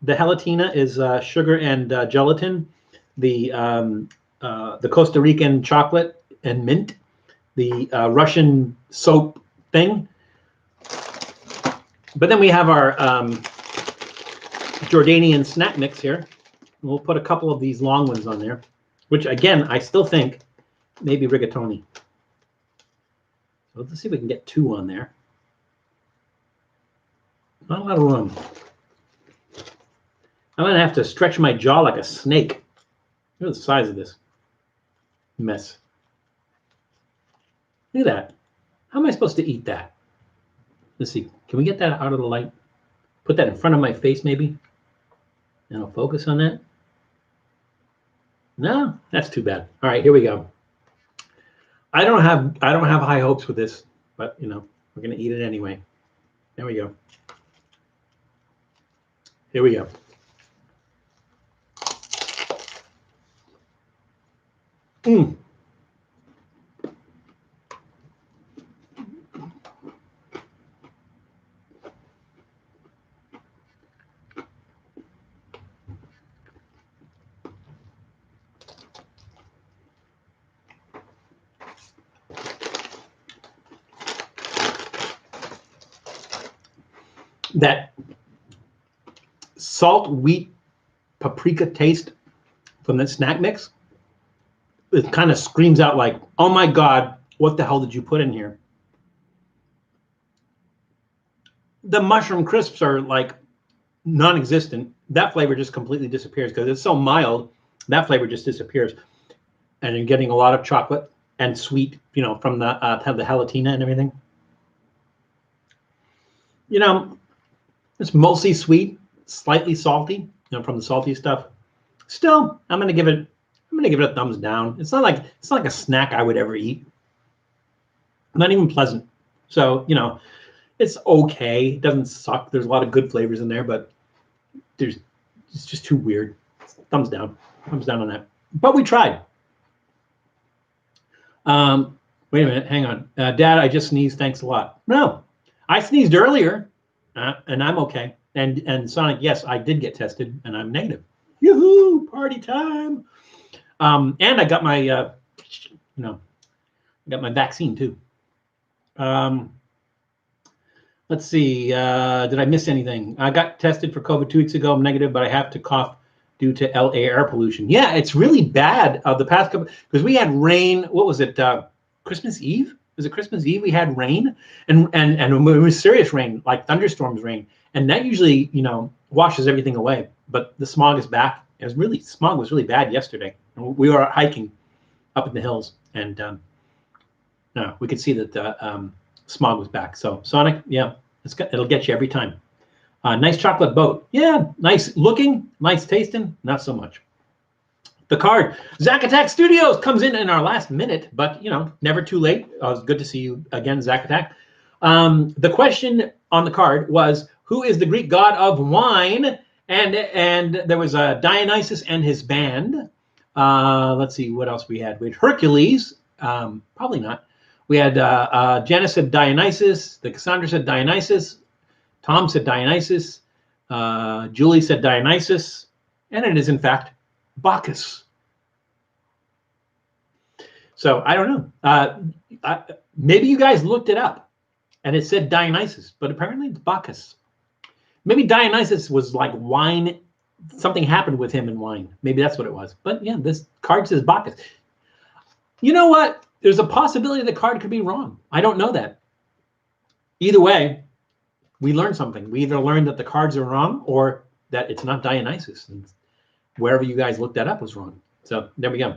the gelatina is sugar and gelatin. The Costa Rican chocolate and mint. The Russian soap thing. But then we have our Jordanian snack mix here. We'll put a couple of these long ones on there, which again, I still think maybe rigatoni. So let's see if we can get 2 on there. Not a lot of room. I'm going to have to stretch my jaw like a snake. Look at the size of this mess. Look at that. How am I supposed to eat that? Let's see. Can we get that out of the light? Put that in front of my face maybe? And I'll focus on that. No, that's too bad. All right, here we go. I don't have high hopes with this, but you know, we're going to eat it anyway. There we go. Here we go. Mmm. That salt, wheat, paprika taste from that snack mix, it kind of screams out like, oh my God, what the hell did you put in here? The mushroom crisps are like non-existent. That flavor just completely disappears because it's so mild. That flavor just disappears. And you're getting a lot of chocolate and sweet, you know, from the gelatina and everything. You know, it's mostly sweet, slightly salty, you know, from the salty stuff. Still, I'm gonna give it a thumbs down. It's not like a snack I would ever eat. Not even pleasant. So, you know, it's okay. It doesn't suck. There's a lot of good flavors in there, but it's just too weird. Thumbs down. Thumbs down on that. But we tried. Wait a minute, hang on. Dad, I just sneezed. Thanks a lot. No, I sneezed earlier. And I'm okay. And Sonic, yes, I did get tested, and I'm negative. Yoo-hoo, party time! And I got my, I got my vaccine too. Let's see. Did I miss anything? I got tested for COVID 2 weeks ago. I'm negative, but I have to cough due to LA air pollution. Yeah, it's really bad. The past couple, because we had rain. What was it? Christmas Eve? Was it Christmas Eve? We had rain, and it was serious rain, like thunderstorms rain, and that usually, you know, washes everything away. But the smog is back. Smog was really bad yesterday. We were hiking up in the hills, and No, we could see that the smog was back. So Sonic, yeah, it'll get you every time. Nice chocolate boat. Yeah, nice looking, nice tasting, not so much. The card, Zack Attack Studios comes in our last minute, but never too late. It's good to see you again, Zack Attack. The question on the card was, who is the Greek god of wine? And there was Dionysus and his band. Let's see what else we had. We had Hercules. Probably not. We had Janice said Dionysus. The Cassandra said Dionysus. Tom said Dionysus. Julie said Dionysus. And it is, in fact, Bacchus. So I don't know. Maybe you guys looked it up and it said Dionysus, but apparently it's Bacchus. Maybe Dionysus was like wine. Something happened with him in wine. Maybe that's what it was. But yeah, this card says Bacchus. You know what? There's a possibility the card could be wrong. I don't know that. Either way, we learned something. We either learned that the cards are wrong or that it's not Dionysus. And wherever you guys looked that up was wrong. So there we go.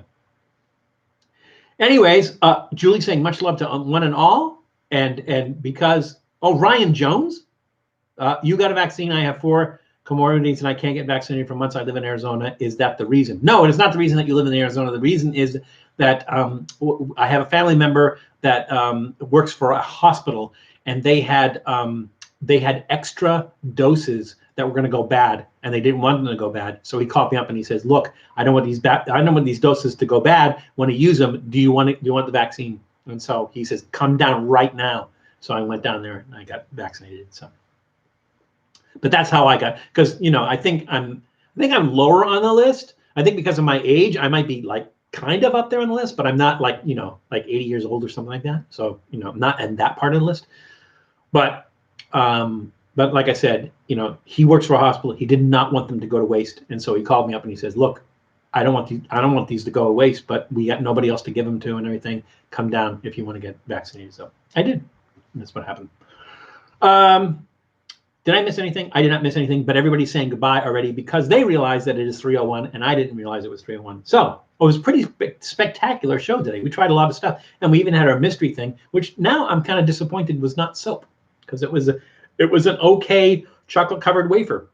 Anyways, Julie saying much love to one and all. And because, Ryan Jones, you got a vaccine. I have 4 comorbidities and I can't get vaccinated for months. I live in Arizona. Is that the reason? No, it is not the reason that you live in Arizona. The reason is that I have a family member that works for a hospital, and they had extra doses that were going to go bad, and they didn't want them to go bad. So he called me up and he says, "Look, I don't want these doses to go bad. When I use them, do you want the vaccine?" And so he says, "Come down right now." So I went down there and I got vaccinated. So, but that's how I got, because I think I'm lower on the list. I think because of my age, I might be like kind of up there on the list, but I'm not like like 80 years old or something like that. So I'm not in that part of the list. But like I said, he works for a hospital. He did not want them to go to waste, and so he called me up and he says, "Look, I don't want these to go to waste, but we got nobody else to give them to and everything. Come down if you want to get vaccinated." So I did. And that's what happened. Did I miss anything? I did not miss anything, but everybody's saying goodbye already because they realized that it is 3:01 and I didn't realize it was 3:01. So it was a pretty spectacular show today. We tried a lot of stuff, and we even had our mystery thing, which now I'm kind of disappointed was not soap, because it was an okay chocolate covered wafer.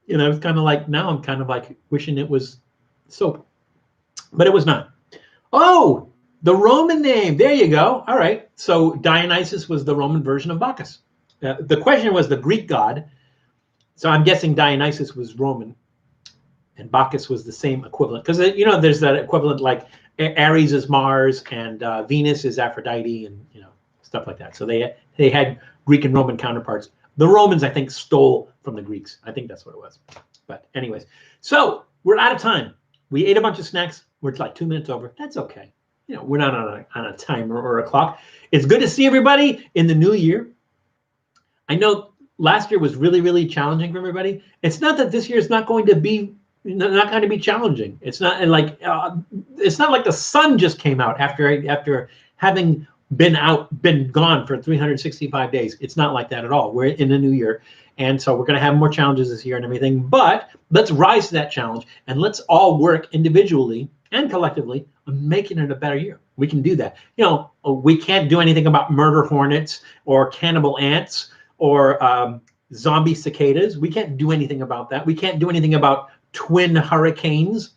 It's kind of like, now I'm kind of like wishing it was soap, but it was not. Oh, the Roman name. There you go. All right. So Dionysus was the Roman version of Bacchus. The question was the Greek god. So I'm guessing Dionysus was Roman and Bacchus was the same equivalent. Because, there's that equivalent, like Ares is Mars and Venus is Aphrodite and, stuff like that. So they had Greek and Roman counterparts. The Romans, I think, stole from the Greeks. I think that's what it was. But anyways, so we're out of time. We ate a bunch of snacks. We're like 2 minutes over. That's okay. We're not on a timer or a clock. It's good to see everybody in the new year. I know last year was really, really challenging for everybody. It's not that this year is not going to be challenging. It's not like the sun just came out after having been gone for 365 days. It's not like that at all. We're in a new year, and so we're going to have more challenges this year and everything. But let's rise to that challenge, and let's all work individually and collectively on making it a better year. We can do that. We can't do anything about murder hornets or cannibal ants or zombie cicadas. We can't do anything about that. We can't do anything about twin hurricanes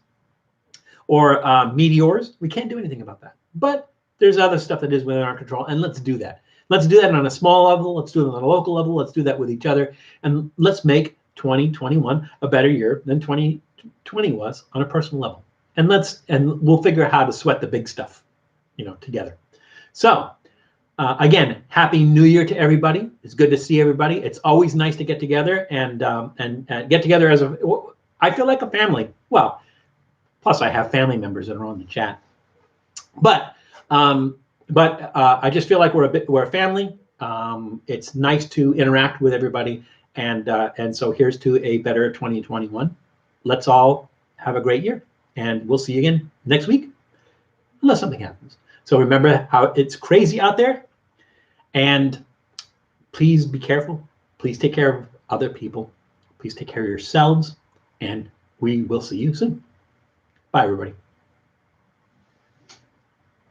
or meteors. We can't do anything about that. But there's other stuff that is within our control, and let's do that. Let's do that on a small level. Let's do it on a local level. Let's do that with each other, and let's make 2021 a better year than 2020 was on a personal level. And we'll figure out how to sweat the big stuff, together. So again, happy New Year to everybody. It's good to see everybody. It's always nice to get together and get together I feel like a family. Well, plus I have family members that are on the chat, but I just feel like we're a family. It's nice to interact with everybody, and so here's to a better 2021. Let's all have a great year, and we'll see you again next week, unless something happens. So remember how it's crazy out there, and please be careful. Please take care of other people. Please take care of yourselves, and we will see you soon. Bye, everybody.